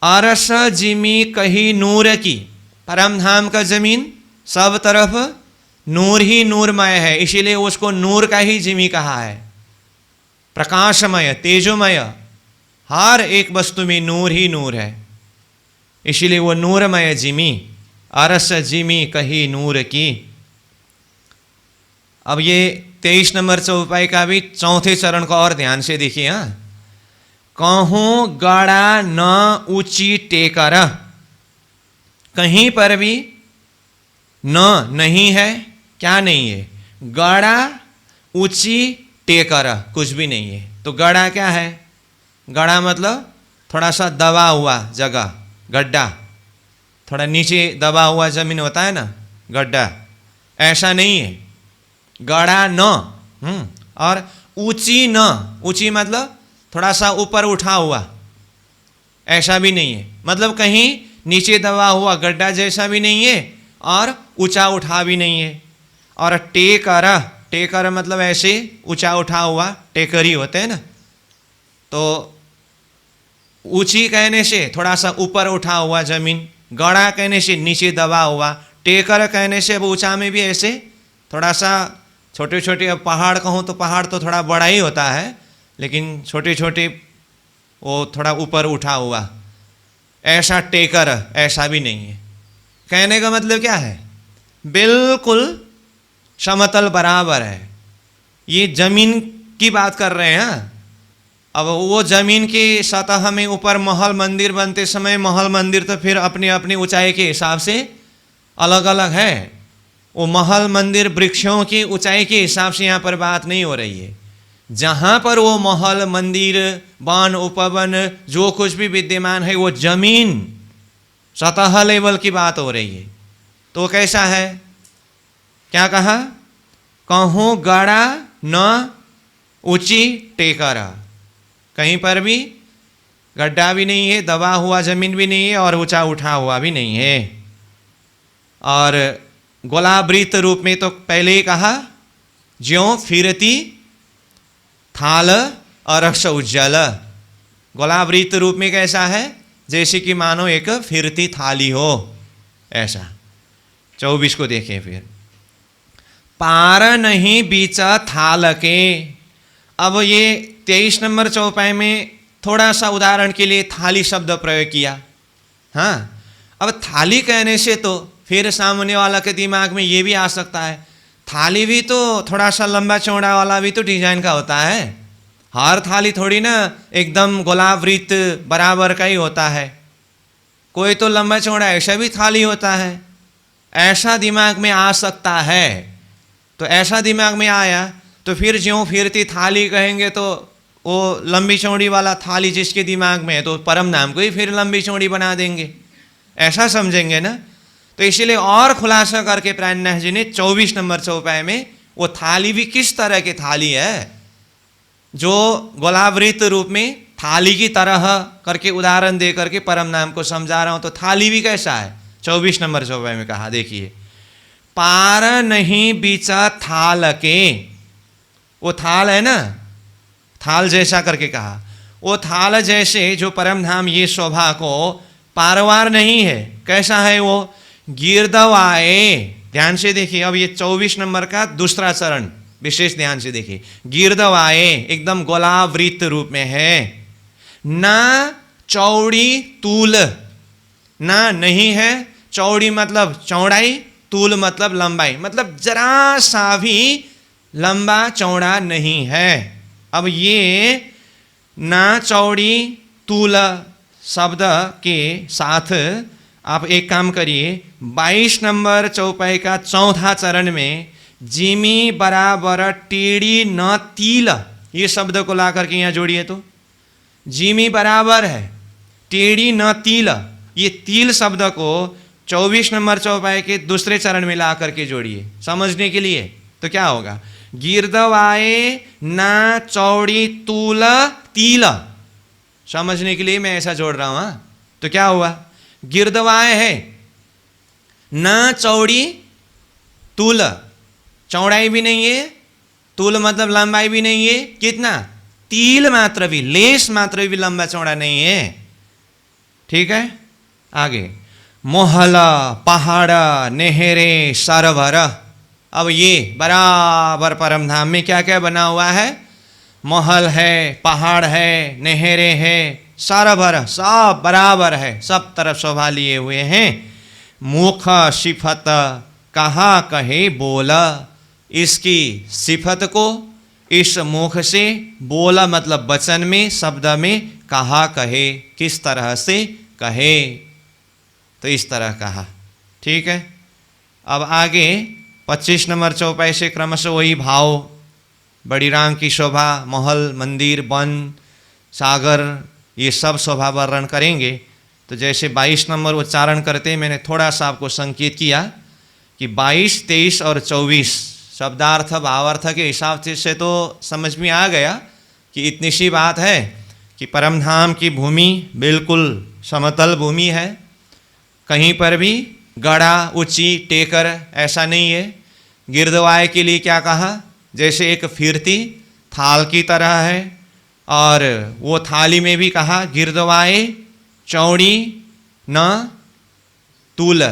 अरस जिमी कही नूर की, परम धाम का जमीन सब तरफ नूर ही नूरमय है, इसीलिए उसको नूर का ही जिमी कहा है। प्रकाशमय, तेजोमय, हर एक वस्तु में नूर ही नूर है, इसीलिए वो नूरमय जिमी, अरस जिमी कही नूर की। अब ये 23 नंबर चौपाई का भी चौथे चरण को और ध्यान से देखिए। हाँ, कहूं गड़ा न ऊंची टेकर, कहीं पर भी न नहीं है, क्या नहीं है, गड़ा ऊंची टेकर, कुछ भी नहीं है। तो गड़ा क्या है, गड़ा मतलब थोड़ा सा दबा हुआ जगह, गड्ढा, थोड़ा नीचे दबा हुआ जमीन होता है ना, गड्ढा, ऐसा नहीं है। गड़ा न, और ऊंची न, ऊंची मतलब थोड़ा सा ऊपर उठा हुआ, ऐसा भी नहीं है। मतलब कहीं नीचे दबा हुआ गड्ढा जैसा भी नहीं है और ऊंचा उठा भी नहीं है। और टेकर, टेकर मतलब ऐसे ऊंचा उठा हुआ, टेकर ही होते हैं ना। तो ऊंची कहने से थोड़ा सा ऊपर उठा हुआ जमीन, गड़ा कहने से नीचे दबा हुआ, टेकर कहने से अब ऊंचा में भी ऐसे थोड़ा सा छोटे छोटे, अब पहाड़ कहूँ तो पहाड़ तो थोड़ा बड़ा ही होता है, लेकिन छोटे छोटे वो थोड़ा ऊपर उठा हुआ, ऐसा टेकर ऐसा भी नहीं है। कहने का मतलब क्या है, बिल्कुल समतल बराबर है। ये जमीन की बात कर रहे हैं। अब वो जमीन की सतह में ऊपर महल मंदिर बनते समय, महल मंदिर तो फिर अपनी अपनी ऊंचाई के हिसाब से अलग अलग है। वो महल मंदिर वृक्षों की ऊंचाई के हिसाब से यहाँ पर बात नहीं हो रही है। जहाँ पर वो महल मंदिर वन उपवन जो कुछ भी विद्यमान है, वो जमीन सतह लेवल की बात हो रही है। तो कैसा है, क्या कहा, कहूँ गड़ा न ऊंची टेकर, कहीं पर भी गड्ढा भी नहीं है, दबा हुआ जमीन भी नहीं है और ऊंचा उठा हुआ भी नहीं है। और गोलावृत रूप में तो पहले ही कहा, ज्यों फिरती थाल अरक्ष उज्जल। गोलावृत रूप में कैसा है, जैसे कि मानो एक फिरती थाली हो, ऐसा। 24 को देखें फिर, पार नहीं बीच थाल के। अब ये 23 नंबर चौपाई में थोड़ा सा उदाहरण के लिए थाली शब्द प्रयोग किया। हाँ, अब थाली कहने से तो फिर सामने वाला के दिमाग में ये भी आ सकता है, थाली भी तो थोड़ा सा लंबा चौड़ा वाला भी तो डिजाइन का होता है। हर थाली थोड़ी ना एकदम गोलावृत बराबर का ही होता है, कोई तो लंबा चौड़ा ऐसा भी थाली होता है। ऐसा दिमाग में आ सकता है। तो ऐसा दिमाग में आया तो फिर ज्यों फिरती थाली कहेंगे तो वो लंबी चौड़ी वाला थाली जिसके दिमाग में है तो परम नाम को ही फिर लंबी चौड़ी बना देंगे, ऐसा समझेंगे ना। तो इसीलिए और खुलासा करके प्राणनाथ जी ने 24 नंबर चौपाई में वो थाली भी किस तरह की थाली है, जो गोलावृत रूप में थाली की तरह करके उदाहरण दे करके परम नाम को समझा रहा हूं। तो थाली भी कैसा है, 24 नंबर चौपाई में कहा, देखिए, पार नहीं बीचा थाल के। वो थाल है ना, थाल जैसा करके कहा, वो थाल जैसे जो परम धाम ये शोभा को पारवार नहीं है। कैसा है वो, गिरदवाए। ध्यान से देखिए, अब ये 24 नंबर का दूसरा चरण विशेष ध्यान से देखिए। गिरदवाए एकदम गोलावृत रूप में है, ना चौड़ी तूल, ना नहीं है, चौड़ी मतलब चौड़ाई, तूल मतलब लंबाई, मतलब जरा सा भी लंबा चौड़ा नहीं है। अब ये ना चौड़ी तूल शब्द के साथ आप एक काम करिए, 22 नंबर चौपाई का चौथा चरण में जिमी बराबर टेढ़ी न तिल, ये शब्द को ला करके यहाँ जोड़िए। तो जिमी बराबर है टेढ़ी न तिल, ये तिल शब्द को 24 नंबर चौपाई के दूसरे चरण में ला करके जोड़िए समझने के लिए। तो क्या होगा, गिरदवाए ना चौड़ी तूल तिल, समझने के लिए मैं ऐसा जोड़ रहा हूं। हाँ, तो क्या हुआ, गिरदवाए है ना चौड़ी तूल, चौड़ाई भी नहीं है, तूल मतलब लंबाई भी नहीं है, कितना, तिल मात्र भी, लेस मात्र भी लंबा चौड़ा नहीं है। ठीक है, आगे, मोहला पहाड़ नेहरे सरभर। अब ये बराबर परम धाम में क्या क्या बना हुआ है, महल है, पहाड़ है, नहरें हैं, सारा भरा सब बराबर है, सब तरफ शोभा लिए हुए हैं। मुख सिफत कहा कहे बोला, इसकी सिफत को इस मुख से, बोला मतलब वचन में, शब्द में, कहा कहे किस तरह से कहे, तो इस तरह कहा। ठीक है। अब आगे 25 नंबर चौपाई से क्रमशः वही भाव, बड़ी राम की शोभा, महल, मंदिर, वन, सागर, ये सब शोभा वर्णन करेंगे। तो जैसे 22 नंबर उच्चारण करते मैंने थोड़ा सा आपको संकेत किया कि 22, 23 और 24 शब्दार्थ भावार्थ के हिसाब से तो समझ में आ गया कि इतनी सी बात है कि परम धाम की भूमि बिल्कुल समतल भूमि है, कहीं पर भी गड़ा, ऊंची, टेकर ऐसा नहीं है। गिरदवाए के लिए क्या कहा, जैसे एक फिरती थाल की तरह है, और वो थाली में भी कहा गिरदवाए चौड़ी न तूल,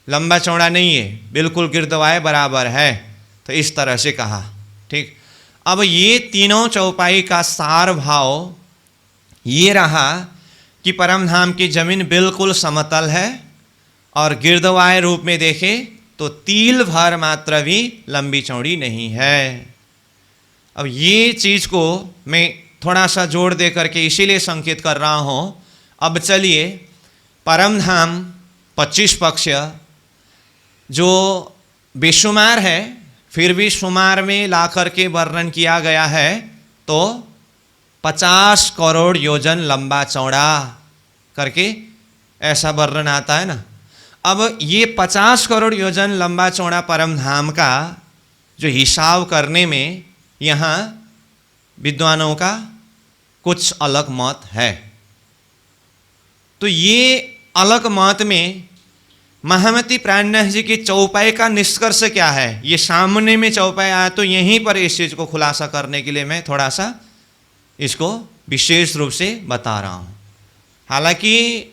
लंबा चौड़ा नहीं है, बिल्कुल गिरदवाए बराबर है, तो इस तरह से कहा। ठीक। अब ये तीनों चौपाई का सार भाव ये रहा कि परम धाम की जमीन बिल्कुल समतल है, और गिरदवाए रूप में देखे तो तिल भर मात्र भी लंबी चौड़ी नहीं है। अब ये चीज को मैं थोड़ा सा जोड़ दे करके इसीलिए संकेत कर रहा हूं। अब चलिए परम धाम 25 पक्ष जो बेशुमार है, फिर भी शुमार में ला करके वर्णन किया गया है, तो 50 करोड़ योजन लंबा चौड़ा करके ऐसा वर्णन आता है ना। अब ये 50 करोड़ योजन लंबा चौड़ा परम धाम का जो हिसाब करने में यहाँ विद्वानों का कुछ अलग मत है। तो ये अलग मत में महामती प्राणनाथ जी की चौपाई का निष्कर्ष क्या है, ये सामने में चौपाई आया, तो यहीं पर इस चीज को खुलासा करने के लिए मैं थोड़ा सा इसको विशेष रूप से बता रहा हूँ। हालांकि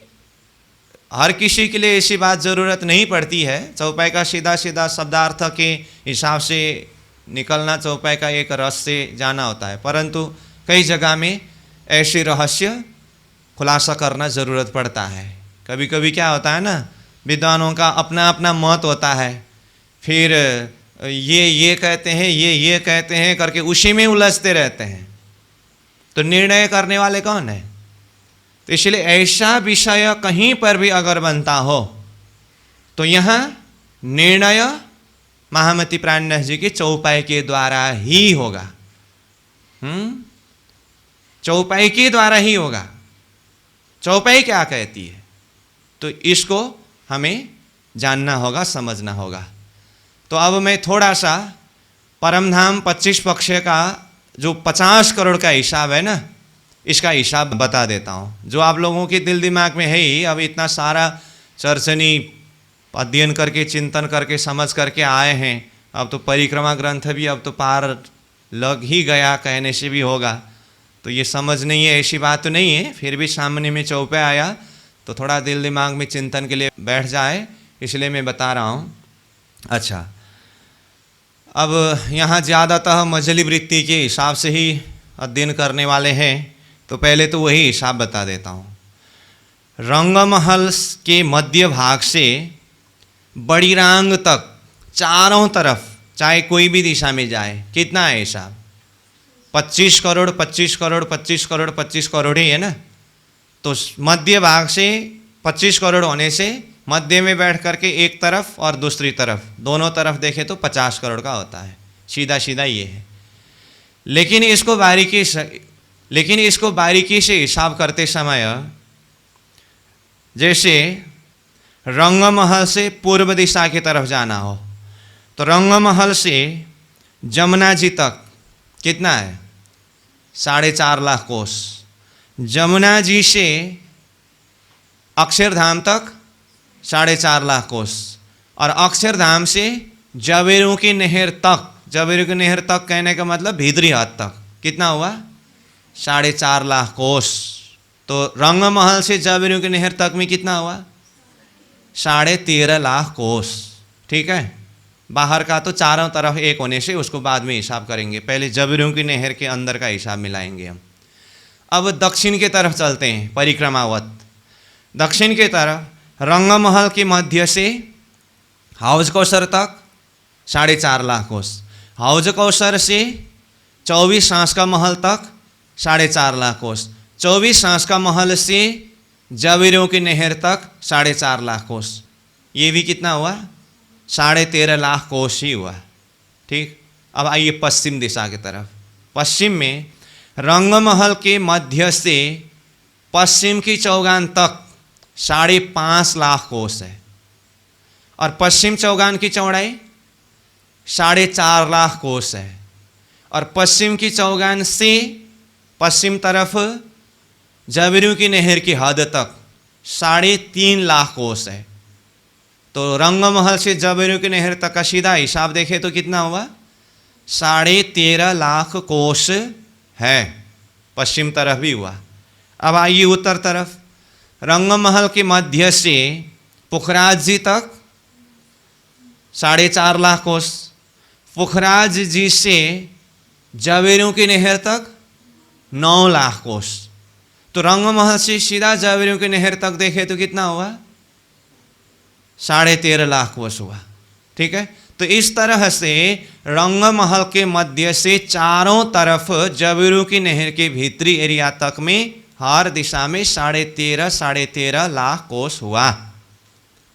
हर किसी के लिए ऐसी बात ज़रूरत नहीं पड़ती है, चौपाई का सीधा सीधा शब्दार्थ के हिसाब से निकलना चौपाई का एक रस से जाना होता है, परंतु कई जगह में ऐसे रहस्य खुलासा करना ज़रूरत पड़ता है। कभी कभी क्या होता है ना, विद्वानों का अपना अपना मत होता है, फिर ये कहते हैं, ये कहते हैं करके उसी में उलझते रहते हैं, तो निर्णय करने वाले कौन है। तो इसलिए ऐसा विषय कहीं पर भी अगर बनता हो तो यहाँ निर्णय महामती प्राणनाथ जी की चौपाई के द्वारा ही होगा। चौपाई के द्वारा ही होगा। चौपाई क्या कहती है, तो इसको हमें जानना होगा, समझना होगा। तो अब मैं थोड़ा सा परमधाम 25 पक्ष का जो 50 करोड़ का हिसाब है ना, इसका हिसाब बता देता हूँ, जो आप लोगों के दिल दिमाग में है ही। अब इतना सारा चर्चनी अध्ययन करके, चिंतन करके, समझ करके आए हैं, अब तो परिक्रमा ग्रंथ भी अब तो पार लग ही गया कहने से भी होगा, तो ये समझ नहीं है ऐसी बात तो नहीं है, फिर भी सामने में चौपे आया तो थोड़ा दिल दिमाग में चिंतन के लिए बैठ जाए, इसलिए मैं बता रहा हूँ। अच्छा, अब यहाँ ज़्यादातः मजली वृत्ति के हिसाब से ही अध्ययन करने वाले हैं, तो पहले तो वही हिसाब बता देता हूँ। रंगमहल के मध्य भाग से बड़ी रांग तक चारों तरफ, चाहे कोई भी दिशा में जाए, कितना है हिसाब? 25 करोड़ 25 करोड़ 25 करोड़ 25 करोड़ ही है ना। तो मध्य भाग से 25 करोड़ होने से मध्य में बैठ करके एक तरफ और दूसरी तरफ, दोनों तरफ देखें तो 50 करोड़ का होता है। सीधा सीधा ये है। लेकिन इसको बारीकी से हिसाब करते समय, जैसे रंगमहल से पूर्व दिशा की तरफ जाना हो तो रंगमहल से जमुना जी तक कितना है? 4.5 लाख कोस। जमुना जी से अक्षरधाम तक 4.5 लाख कोस, और अक्षरधाम से जवेरू की नहर तक, जवेरू की नहर तक कहने का मतलब भीतरी हद तक, कितना हुआ? 4.5 लाख कोस। तो रंगमहल से जवेरू की नहर तक में कितना हुआ? 13.5 लाख कोस। ठीक है, बाहर का तो चारों तरफ एक होने से उसको बाद में हिसाब करेंगे, पहले जबरों की नहर के अंदर का हिसाब मिलाएंगे हम। अब दक्षिण की तरफ चलते हैं परिक्रमावत। दक्षिण की तरफ रंगमहल के मध्य से हौज कौसर तक 4.5 लाख कोस, हौज कौसर से 24 सांस का महल तक 4.5 लाख कोस, 24 सांस का महल से जबरों की नहर तक 4.5 लाख कोस, ये भी कितना हुआ? 13.5 लाख कोस ही हुआ। ठीक, अब आइए पश्चिम दिशा की तरफ। पश्चिम में रंगमहल के मध्य से पश्चिम की चौगान तक 5.5 लाख कोस है, और पश्चिम चौगान की चौड़ाई 4.5 लाख कोस है, और पश्चिम की चौगान से पश्चिम तरफ जबरों की नहर की हद तक 3.5 लाख कोस है। तो रंगमहल से जबरों की नहर तक का सीधा हिसाब देखें तो कितना हुआ? 13.5 लाख कोस है, पश्चिम तरफ भी हुआ। अब आइए उत्तर तरफ। रंगमहल के मध्य से पुखराज जी तक 4.5 लाख कोस, पुखराज जी से जबरों की नहर तक 9 लाख कोस। तो रंगमहल से सीधा जबरों की नहर तक देखे तो कितना हुआ? 13.5 लाख कोस हुआ। ठीक है, तो इस तरह से रंगमहल के मध्य से चारों तरफ जबरों की नहर के भीतरी एरिया तक में हर दिशा में 13.5 लाख कोस हुआ।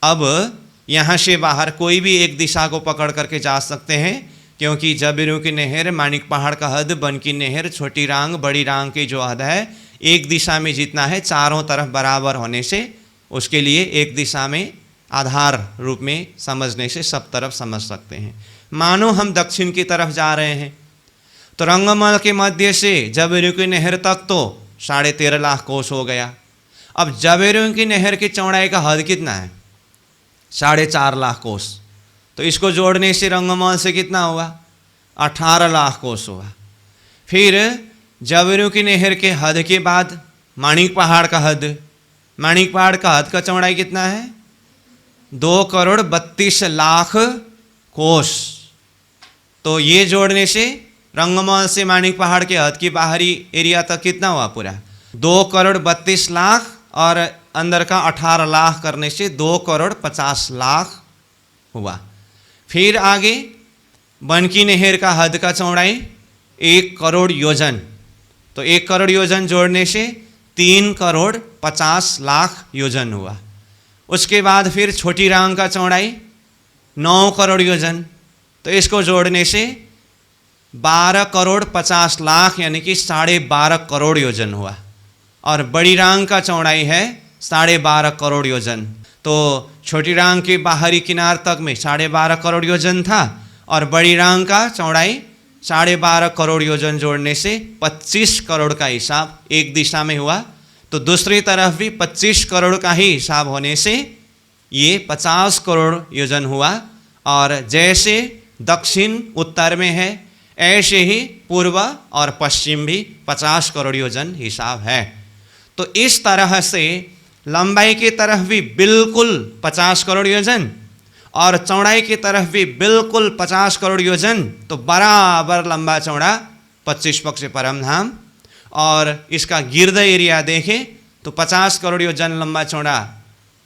अब यहाँ से बाहर कोई भी एक दिशा को पकड़ करके जा सकते हैं, क्योंकि जबरों की नहर, मानिक पहाड़ का हद, बन की नहर, छोटी रांग, बड़ी रांग की जो हद है एक दिशा में जितना है चारों तरफ बराबर होने से उसके लिए एक दिशा में आधार रूप में समझने से सब तरफ समझ सकते हैं। मानो हम दक्षिण की तरफ जा रहे हैं तो रंगमहल के मध्य से जबरों की नहर तक तो 13.5 लाख कोस हो गया। अब जबरों की नहर की चौड़ाई का हद कितना है? 4.5 लाख कोस। तो इसको जोड़ने से रंगमहल से कितना हुआ? 18 लाख कोस हुआ। फिर जबरों की नहर के हद के बाद मानिक पहाड़ का हद, मानिक पहाड़ का हद का चौड़ाई कितना है? 2.32 करोड़ कोस। तो ये जोड़ने से रंगमहल से मानिक पहाड़ के हद की बाहरी एरिया तक कितना हुआ? पूरा 2.32 करोड़, और अंदर का 18 लाख करने से 2.50 करोड़ हुआ। फिर आगे बनकी नहर का हद का चौड़ाई 1 करोड़ योजन, तो 1 करोड़ योजन जोड़ने से 3.50 करोड़ योजन हुआ। उसके बाद फिर छोटी रांग का चौड़ाई 9 करोड़ योजन, तो इसको जोड़ने से 12.50 करोड़ यानी कि 12.5 करोड़ योजन हुआ। और बड़ी रांग का चौड़ाई है 12.5 करोड़ योजन। तो छोटी रांग के बाहरी किनार तक में 12.5 करोड़ योजन था, और बड़ी रांग का चौड़ाई 12.5 करोड़ योजन जोड़ने से 25 करोड़ का हिसाब एक दिशा में हुआ। तो दूसरी तरफ भी 25 करोड़ का ही हिसाब होने से ये 50 करोड़ योजन हुआ। और जैसे दक्षिण उत्तर में है ऐसे ही पूर्व और पश्चिम भी 50 करोड़ योजन हिसाब है। तो इस तरह से लंबाई की तरफ भी बिल्कुल 50 करोड़ योजन और चौड़ाई की तरफ भी बिल्कुल 50 करोड़ योजन, तो बराबर लंबा चौड़ा 25 पक्ष परमधाम। और इसका गिर्द एरिया देखें तो 50 करोड़ योजन लंबा चौड़ा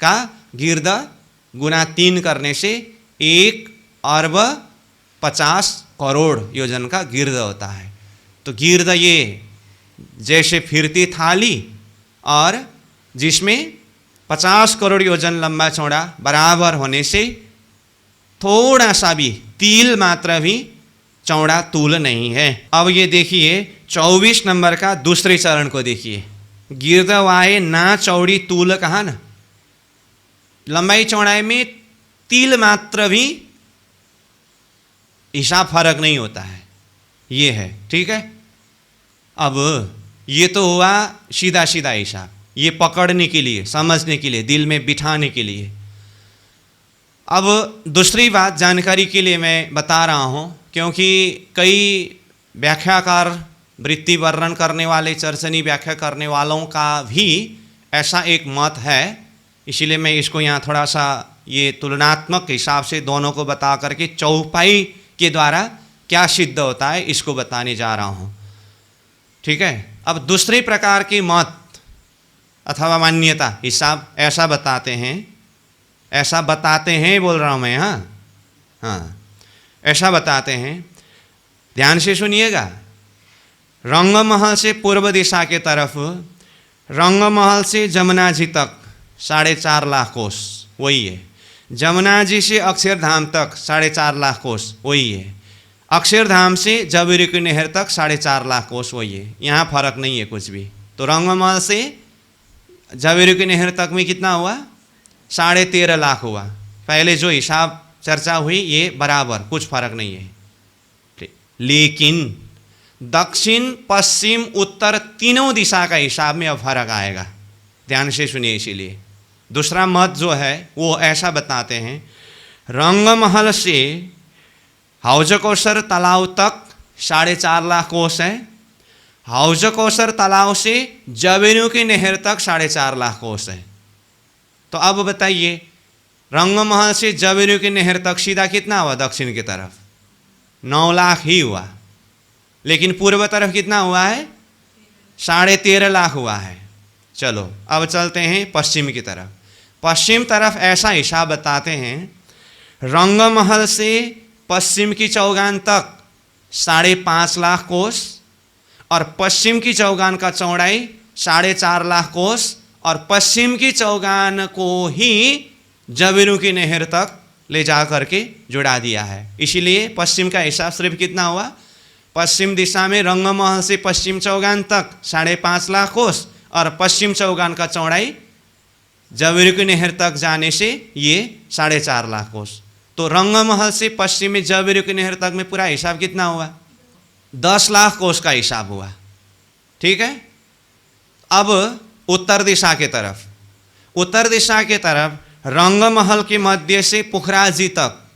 का गिर्द गुना 3 करने से 1.50 अरब योजन का गिर्द होता है। तो गिर्द ये जैसे फिरती थाली और जिसमें 50 करोड़ योजन लंबा चौड़ा बराबर होने से थोड़ा सा भी तिल मात्रा भी चौड़ा तूल नहीं है। अब ये देखिए 24 नंबर का दूसरे चरण को देखिए। गिर्द वाहे ना चौड़ी तूल कहा ना, लंबाई चौड़ाई में तिल मात्र भी हिसाब फर्क नहीं होता है, ये है। ठीक है, अब ये तो हुआ सीधा सीधा हिसाब, ये पकड़ने के लिए, समझने के लिए, दिल में बिठाने के लिए। अब दूसरी बात जानकारी के लिए मैं बता रहा हूँ, क्योंकि कई व्याख्याकार, वृत्ति वर्णन करने वाले, चर्चनी व्याख्या करने वालों का भी ऐसा एक मत है, इसीलिए मैं इसको यहाँ थोड़ा सा ये तुलनात्मक हिसाब से दोनों को बता करके चौपाई के द्वारा क्या सिद्ध होता है इसको बताने जा रहा हूँ। ठीक है। अब दूसरे प्रकार की मत अथवा मान्यता हिसाब ऐसा बताते हैं बोल रहा हूँ मैं। हाँ, ऐसा बताते हैं, ध्यान से सुनिएगा। रंगमहल से पूर्व दिशा के तरफ, रंगमहल से जमुना जी तक 4.5 लाख कोस वही है। जमुना जी से अक्षरधाम तक 4.5 लाख कोस वही है। अक्षरधाम से जबेरू की नहर तक 4.5 लाख कोस वही है। यहाँ फर्क नहीं है कुछ भी। तो रंगमहल से जबेरू की नहर तक में कितना हुआ? 13.5 लाख हुआ। पहले जो हिसाब चर्चा हुई ये बराबर, कुछ फर्क नहीं है। लेकिन दक्षिण, पश्चिम, उत्तर तीनों दिशा का हिसाब में अब फर्क आएगा। ध्यान से सुनिए। इसीलिए दूसरा मत जो है वो ऐसा बताते हैं, रंगमहल से हौज-कौसर तालाब तक 4.5 लाख कोस है। हौज-कौसर तालाब से जबेरू की नहर तक 4.5 लाख कोस है। तो अब बताइए, रंगमहल से जबेरू की नहर तक सीधा कितना हुआ? दक्षिण की तरफ 9 लाख ही हुआ। लेकिन पूर्व तरफ कितना हुआ है? 13.5 लाख हुआ है। चलो अब चलते हैं पश्चिम की तरफ। पश्चिम तरफ ऐसा हिसाब बताते हैं, रंगमहल से पश्चिम की चौगान तक 5.5 लाख कोस और पश्चिम की चौगान का चौड़ाई 4.5 लाख कोस और पश्चिम की चौगान को ही जबेरू की नहर तक ले जा करके जुड़ा दिया है। इसीलिए पश्चिम का हिसाब सिर्फ कितना हुआ? पश्चिम दिशा में रंगमहल से पश्चिम चौगान तक 5.5 लाख कोस और पश्चिम चौगान का चौड़ाई जबेरू की नहर तक जाने से ये 4.5 लाख कोस। तो रंगमहल से पश्चिम में जबेरू की नहर तक में पूरा हिसाब कितना हुआ? 10 लाख कोस का हिसाब हुआ। ठीक है। अब उत्तर दिशा के तरफ, उत्तर दिशा के तरफ रंगमहल के मध्य से पुखराज जी तक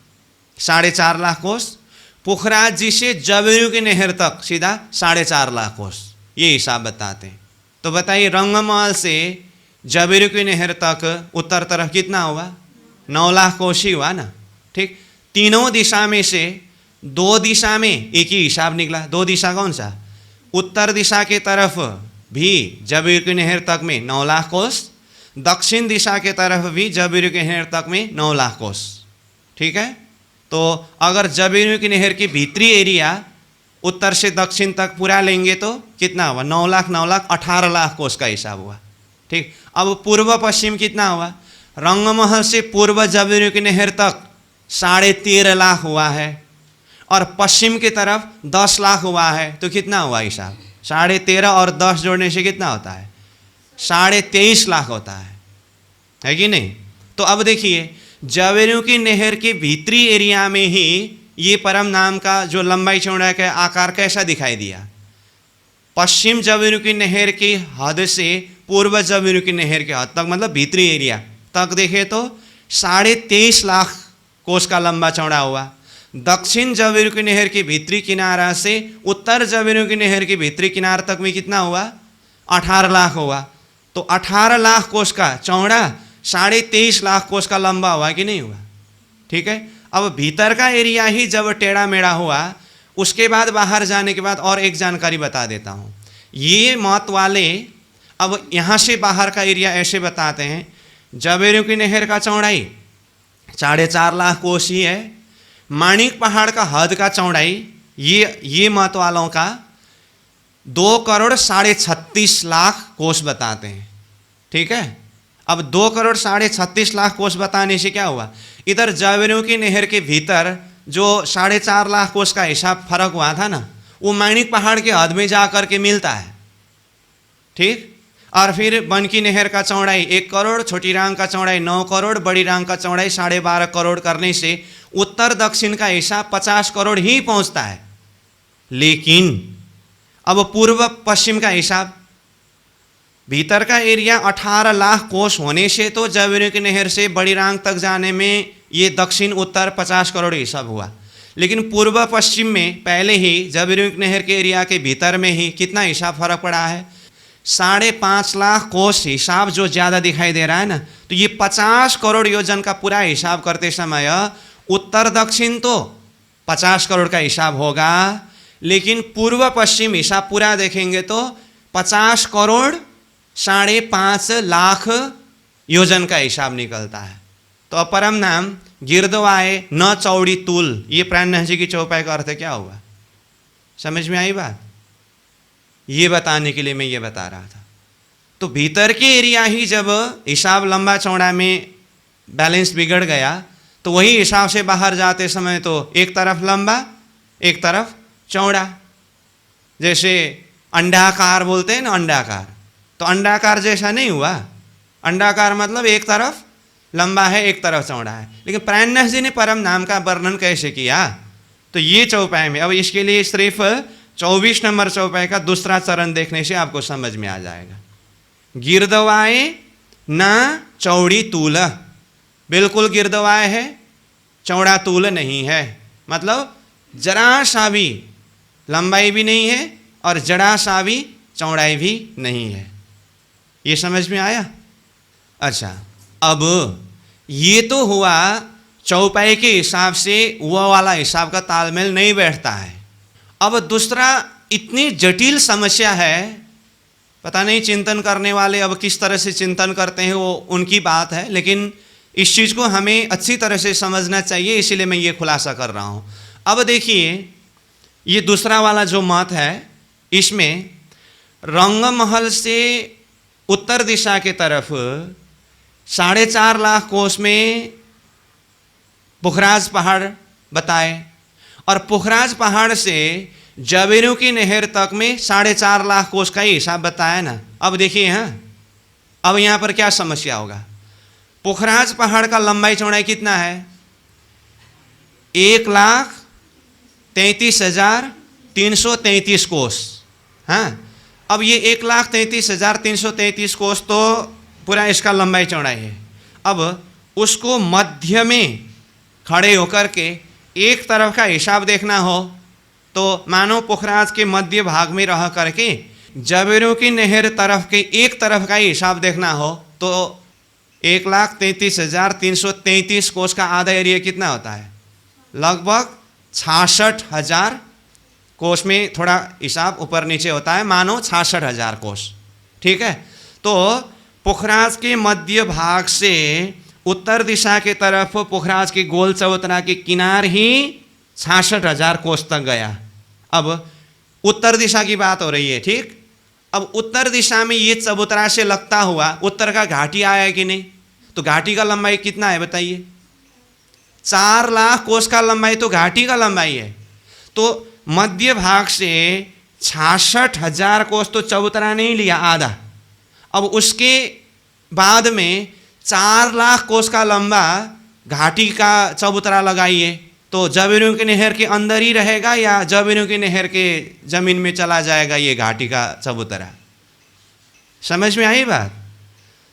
4.5 लाख कोस, पुखराज जी से जबेरू की नहर तक सीधा 4.5 लाख कोस, ये हिसाब बताते हैं। तो बताइए, रंगमहल से जबेरू की नहर तक उत्तर तरफ कितना हुआ? 9 लाख कोस ही हुआ ना। ठीक। तीनों दिशा में से 2 दिशा में एक ही हिसाब निकला। 2 दिशा कौन सा? उत्तर दिशा के तरफ भी जबेरू की नहर तक में 9 लाख कोस, दक्षिण दिशा के तरफ भी जबेरू की नहर तक में 9 लाख कोस। ठीक है। तो अगर जबेरू की नहर की भीतरी एरिया उत्तर से दक्षिण तक पूरा लेंगे तो कितना हुआ? 9 लाख 9 लाख 18 लाख कोस का हिसाब हुआ। ठीक। अब पूर्व पश्चिम कितना हुआ? रंगमहल से पूर्व जबेरू की नहर तक 13.5 लाख हुआ है और पश्चिम की तरफ 10 लाख हुआ है। तो कितना हुआ हिसाब? 13.5 और 10 जोड़ने से कितना होता है? 23.5 लाख होता है कि नहीं? तो अब देखिए, जबेरू की नहर के भीतरी एरिया में ही ये परम नाम का जो लंबाई चौड़ाई का आकार कैसा दिखाई दिया? पश्चिम जबेरू की नहर की हद से पूर्व जबेरू की नहर के हद तक, मतलब भीतरी एरिया तक देखे तो 23.5 लाख कोस का लंबा चौड़ा हुआ। दक्षिण जबेरू की नहर के भीतरी किनारा से उत्तर जबेरू की नहर के भीतरी किनार तक में कितना हुआ? 18 लाख हुआ। तो 18 लाख कोस का चौड़ा 23.5 लाख कोस का लंबा हुआ कि नहीं हुआ? ठीक है। अब भीतर का एरिया ही जब टेढ़ा मेढ़ा हुआ, उसके बाद बाहर जाने के बाद और एक जानकारी बता देता हूँ। ये मत वाले अब यहाँ से बाहर का एरिया ऐसे बताते हैं, जबेरू की नहर का चौड़ाई 4.5 लाख कोस ही है। माणिक पहाड़ का हद का चौड़ाई ये मत वालों का 2 करोड़ 36.5 लाख कोस बताते हैं। ठीक है। अब 2 करोड़ 36.5 लाख कोस बताने से क्या हुआ? इधर जबेरू की नहर के भीतर जो 4.5 लाख कोस का हिसाब फर्क हुआ था ना, वो माणिक पहाड़ के हद में जा कर के मिलता है। ठीक। और फिर बनकी नहर का चौड़ाई 1 करोड़, छोटी रांग का चौड़ाई 9 करोड़, बड़ी रांग का चौड़ाई 12.5 करोड़ करने से उत्तर दक्षिण का हिसाब 50 करोड़ ही पहुंचता है। लेकिन अब पूर्व पश्चिम का हिसाब, भीतर का एरिया 18 लाख कोस होने से तो जबेरू की नहर से बड़ी रांग तक जाने में ये दक्षिण उत्तर 50 करोड़ हिसाब हुआ। लेकिन पूर्व पश्चिम में पहले ही जबेरू की नहर के एरिया के भीतर में ही कितना हिसाब फर्क पड़ा है? 5.5 लाख कोस हिसाब जो ज़्यादा दिखाई दे रहा है ना, तो ये 50 करोड़ योजन का पूरा हिसाब करते समय उत्तर दक्षिण तो 50 करोड़ का हिसाब होगा, लेकिन पूर्व पश्चिम हिसाब पूरा देखेंगे तो 50 करोड़ 5.5 लाख योजन का हिसाब निकलता है। तो अपरम नाम गिरदवाए न चौड़ी तूल, ये प्राणनाथ जी की चौपाई का अर्थ क्या हुआ? समझ में आई बात? ये बताने के लिए मैं ये बता रहा था। तो भीतर के एरिया ही जब हिसाब लंबा चौड़ा में बैलेंस बिगड़ गया, तो वही हिसाब से बाहर जाते समय तो एक तरफ लंबा एक तरफ चौड़ा, जैसे अंडाकार बोलते हैं ना, अंडाकार, तो अंडाकार जैसा नहीं हुआ। अंडाकार मतलब एक तरफ लंबा है एक तरफ चौड़ा है। लेकिन प्राणनाथ जी ने परम नाम का वर्णन कैसे किया? तो ये चौपाई में, अब इसके लिए सिर्फ 24 नंबर चौपाई का दूसरा चरण देखने से आपको समझ में आ जाएगा। गिरदवाए ना चौड़ी तूल, बिल्कुल गिरदवाए है, चौड़ा तूल नहीं है, मतलब जरा सा भी लंबाई भी नहीं है और जरा सा भी चौड़ाई भी नहीं है। ये समझ में आया? अच्छा, अब ये तो हुआ चौपाई के हिसाब से, वह वाला हिसाब का तालमेल नहीं बैठता है। अब दूसरा इतनी जटिल समस्या है, पता नहीं चिंतन करने वाले अब किस तरह से चिंतन करते हैं वो उनकी बात है, लेकिन इस चीज़ को हमें अच्छी तरह से समझना चाहिए, इसीलिए मैं ये खुलासा कर रहा हूँ। अब देखिए, ये दूसरा वाला जो मत है, इसमें रंगमहल से उत्तर दिशा के तरफ 4.5 लाख कोस में पुखराज पहाड़ बताए, और पुखराज पहाड़ से जबेरू की नहर तक में 4.5 लाख कोस का ही हिसाब बताया ना। अब देखिए, हाँ, अब यहाँ पर क्या समस्या होगा? पुखराज पहाड़ का लंबाई चौड़ाई कितना है? 1,33,333 कोस। हाँ, अब ये 1,33,333 कोस तो पूरा इसका लंबाई चौड़ाई है। अब उसको मध्य में खड़े होकर के एक तरफ का हिसाब देखना हो तो मानो पुखराज के मध्य भाग में रह करके जबेरू की नहर तरफ के एक तरफ का ही हिसाब देखना हो तो 1,33,333 कोस का आधा एरिया कितना होता है? लगभग 66,000 कोस में थोड़ा हिसाब ऊपर नीचे होता है, मानो 66,000 कोस। ठीक है, तो पुखराज के मध्य भाग से उत्तर दिशा के तरफ पुखराज के गोल चबूतरा के किनार ही 66,000 कोस तक गया। अब उत्तर दिशा की बात हो रही है, ठीक? अब उत्तर दिशा में ये चबूतरा से लगता हुआ उत्तर का घाटी आया कि नहीं? तो घाटी का लंबाई कितना है बताइए? 4 लाख कोस का लंबाई तो घाटी का लंबाई है। तो मध्य भाग से 66,000 कोस तो चबूतरा नहीं लिया, आधा। अब उसके बाद में 4 लाख कोस का लंबा घाटी का चबूतरा लगाइए, तो जबेरू की नहर के अंदर ही रहेगा या जबेरू की नहर के जमीन में चला जाएगा ये घाटी का चबूतरा? समझ में आई बात?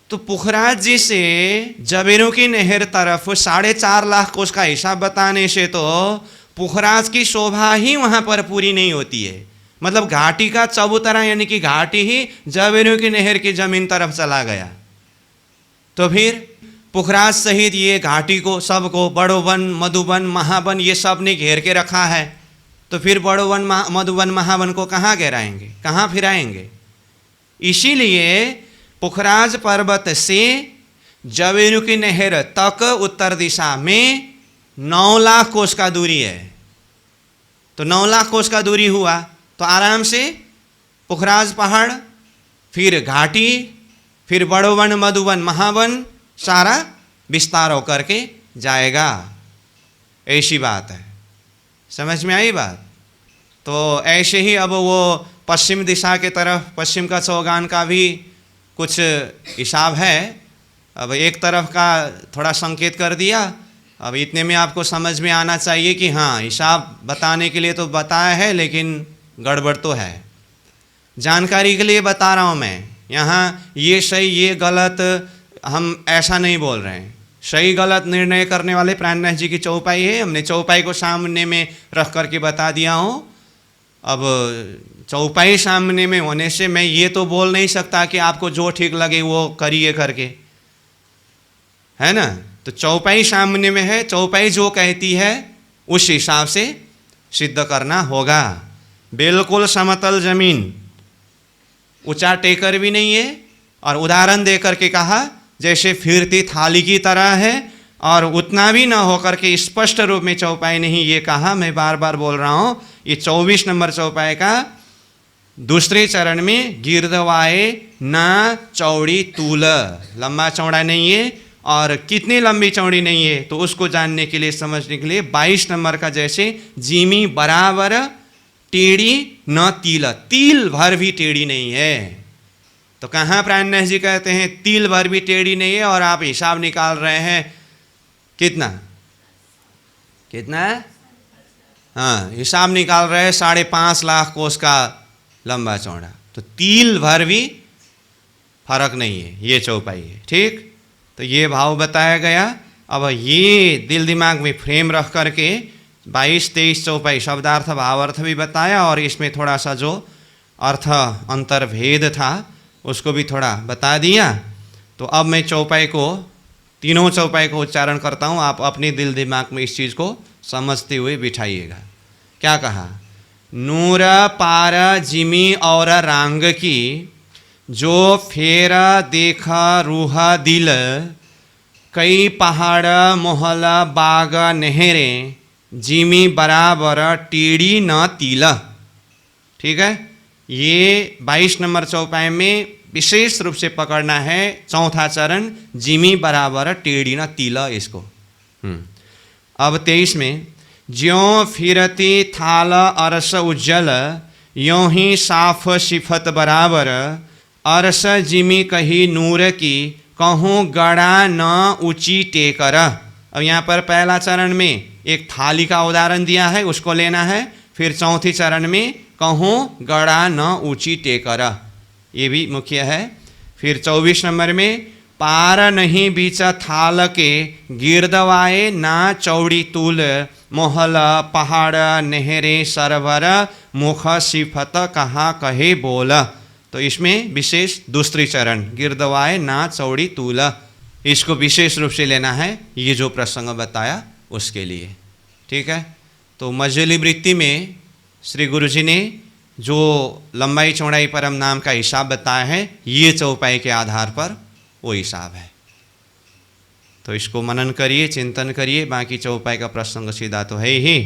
तो पुखराज जी से जबेरू की नहर तरफ 4.5 लाख कोस का हिसाब बताने से तो पुखराज की शोभा ही वहाँ पर पूरी नहीं होती है। मतलब घाटी का चबूतरा यानी कि घाटी ही जबेरू की नहर की जमीन तरफ चला गया। तो फिर पुखराज सहित ये घाटी को सबको बड़ोवन, मधुबन, महाबन ये सब ने घेर के रखा है। तो फिर बड़ोवन, मधुबन, महाबन को कहाँ घेराएंगे, कहाँ फिराएंगे? इसीलिए पुखराज पर्वत से जबेरू की नहर तक उत्तर दिशा में 9 लाख कोस का दूरी है। तो 9 लाख कोस का दूरी हुआ तो आराम से पुखराज पहाड़, फिर घाटी, फिर बड़ोवन, मधुबन, महाबन सारा विस्तार होकर के जाएगा। ऐसी बात है, समझ में आई बात? तो ऐसे ही अब वो पश्चिम दिशा के तरफ, पश्चिम का चौगान का भी कुछ हिसाब है। अब एक तरफ का थोड़ा संकेत कर दिया, अब इतने में आपको समझ में आना चाहिए कि हाँ, हिसाब बताने के लिए तो बताया है लेकिन गड़बड़ तो है। जानकारी के लिए बता रहा हूँ मैं, यहाँ ये सही ये गलत हम ऐसा नहीं बोल रहे हैं। सही गलत निर्णय करने वाले प्राणनाथ जी की चौपाई है, हमने चौपाई को सामने में रख करके बता दिया हूँ। अब चौपाई सामने में होने से मैं ये तो बोल नहीं सकता कि आपको जो ठीक लगे वो करिए करके, है ना। तो चौपाई सामने में है, चौपाई जो कहती है उस हिसाब से सिद्ध करना होगा। बिल्कुल समतल जमीन, ऊंचा टेकर भी नहीं है, और उदाहरण दे करके कहा जैसे फिरती थाली की तरह है, और उतना भी ना होकर के स्पष्ट रूप में चौपाई नहीं, ये कहा। मैं बार बार बोल रहा हूँ, ये 24 नंबर चौपाई का दूसरे चरण में गिरदवाए ना चौड़ी तूल, लंबा चौड़ा नहीं है, और कितनी लंबी चौड़ी नहीं है, तो उसको जानने के लिए, समझने के लिए 22 नंबर का जैसे जिमी बराबर टेढ़ी न तिल, तिल भर भी टेढ़ी नहीं है। तो कहाँ प्राणनाथ जी कहते हैं तिल भर भी टेढ़ी नहीं है, और आप हिसाब निकाल रहे हैं कितना कितना, हाँ हिसाब निकाल रहे हैं 5.5 लाख कोस का लंबा चौड़ा, तो तिल भर भी फर्क नहीं है, ये चौपाई है। ठीक, तो ये भाव बताया गया। अब ये दिल दिमाग में फ्रेम रख करके 22-23 चौपाई शब्दार्थ भावार्थ भी बताया, और इसमें थोड़ा सा जो अर्थ अंतर्भेद था उसको भी थोड़ा बता दिया। तो अब मैं चौपाई को, तीनों चौपाई को उच्चारण करता हूँ, आप अपने दिल दिमाग में इस चीज़ को समझते हुए बिठाइएगा। क्या कहा? नूर पार जिमी और रांग की, जो फेरा देखा रूहा दिल, कई पहाड़ मोहला बाग नहरे, जिमी बराबर टेढ़ी न तिल। ठीक है, ये 22 नंबर चौपाई में विशेष रूप से पकड़ना है चौथा चरण, जिमी बराबर टेढ़ी न तिल इसको। अब 23 में, ज्यों फिरती थाल अरस उज्जल, यों ही साफ सिफत बराबर, अरस जिमी कही नूर की, कहूँ गड़ा न ऊंची टेकर। अब यहाँ पर पहला चरण में एक थाली का उदाहरण दिया है, उसको लेना है। फिर चौथी चरण में कहूँ गड़ा न ऊंची टेकर, ये भी मुख्य है। फिर 24 नंबर में, पार नहीं बीच थाल के, गिरदवाए ना चौड़ी तूल, मोहल पहाड़ नहरे सरवर, मुख सिफत कहा कहे बोल। तो इसमें विशेष दूसरी चरण गिरदवाए ना चौड़ी तूल, इसको विशेष रूप से लेना है, ये जो प्रसंग बताया उसके लिए। ठीक है, तो मझली वृत्ति में श्री गुरु जी ने जो लंबाई चौड़ाई परम नाम का हिसाब बताया है, ये चौपाई के आधार पर वो हिसाब है। तो इसको मनन करिए, चिंतन करिए। बाकी चौपाई का प्रसंग सीधा तो है ही।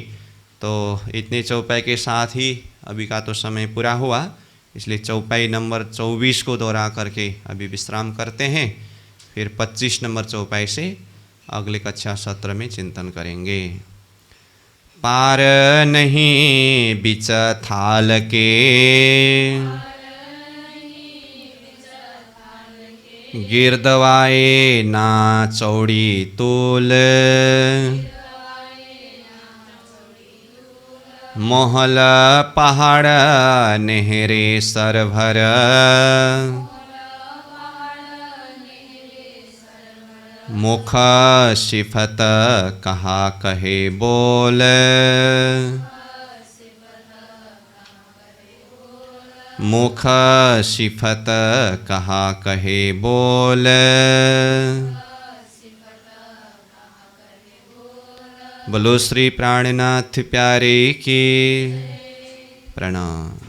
तो इतने चौपाई के साथ ही अभी का तो समय पूरा हुआ, इसलिए चौपाई नंबर 24 को दोहरा करके अभी विश्राम करते हैं। फिर 25 नंबर चौपाई से अगले कक्षा सत्र में चिंतन करेंगे। पार नहीं बिच थाल के, गिरदवाए ना चौड़ी तूल, मोहल पहाड़ नहरे सरभर, मुख सिफत कहा कहे बोल, मुख सिफत कहा कहे बोल। बोलो श्री प्राणनाथ प्यारे की प्रणाम।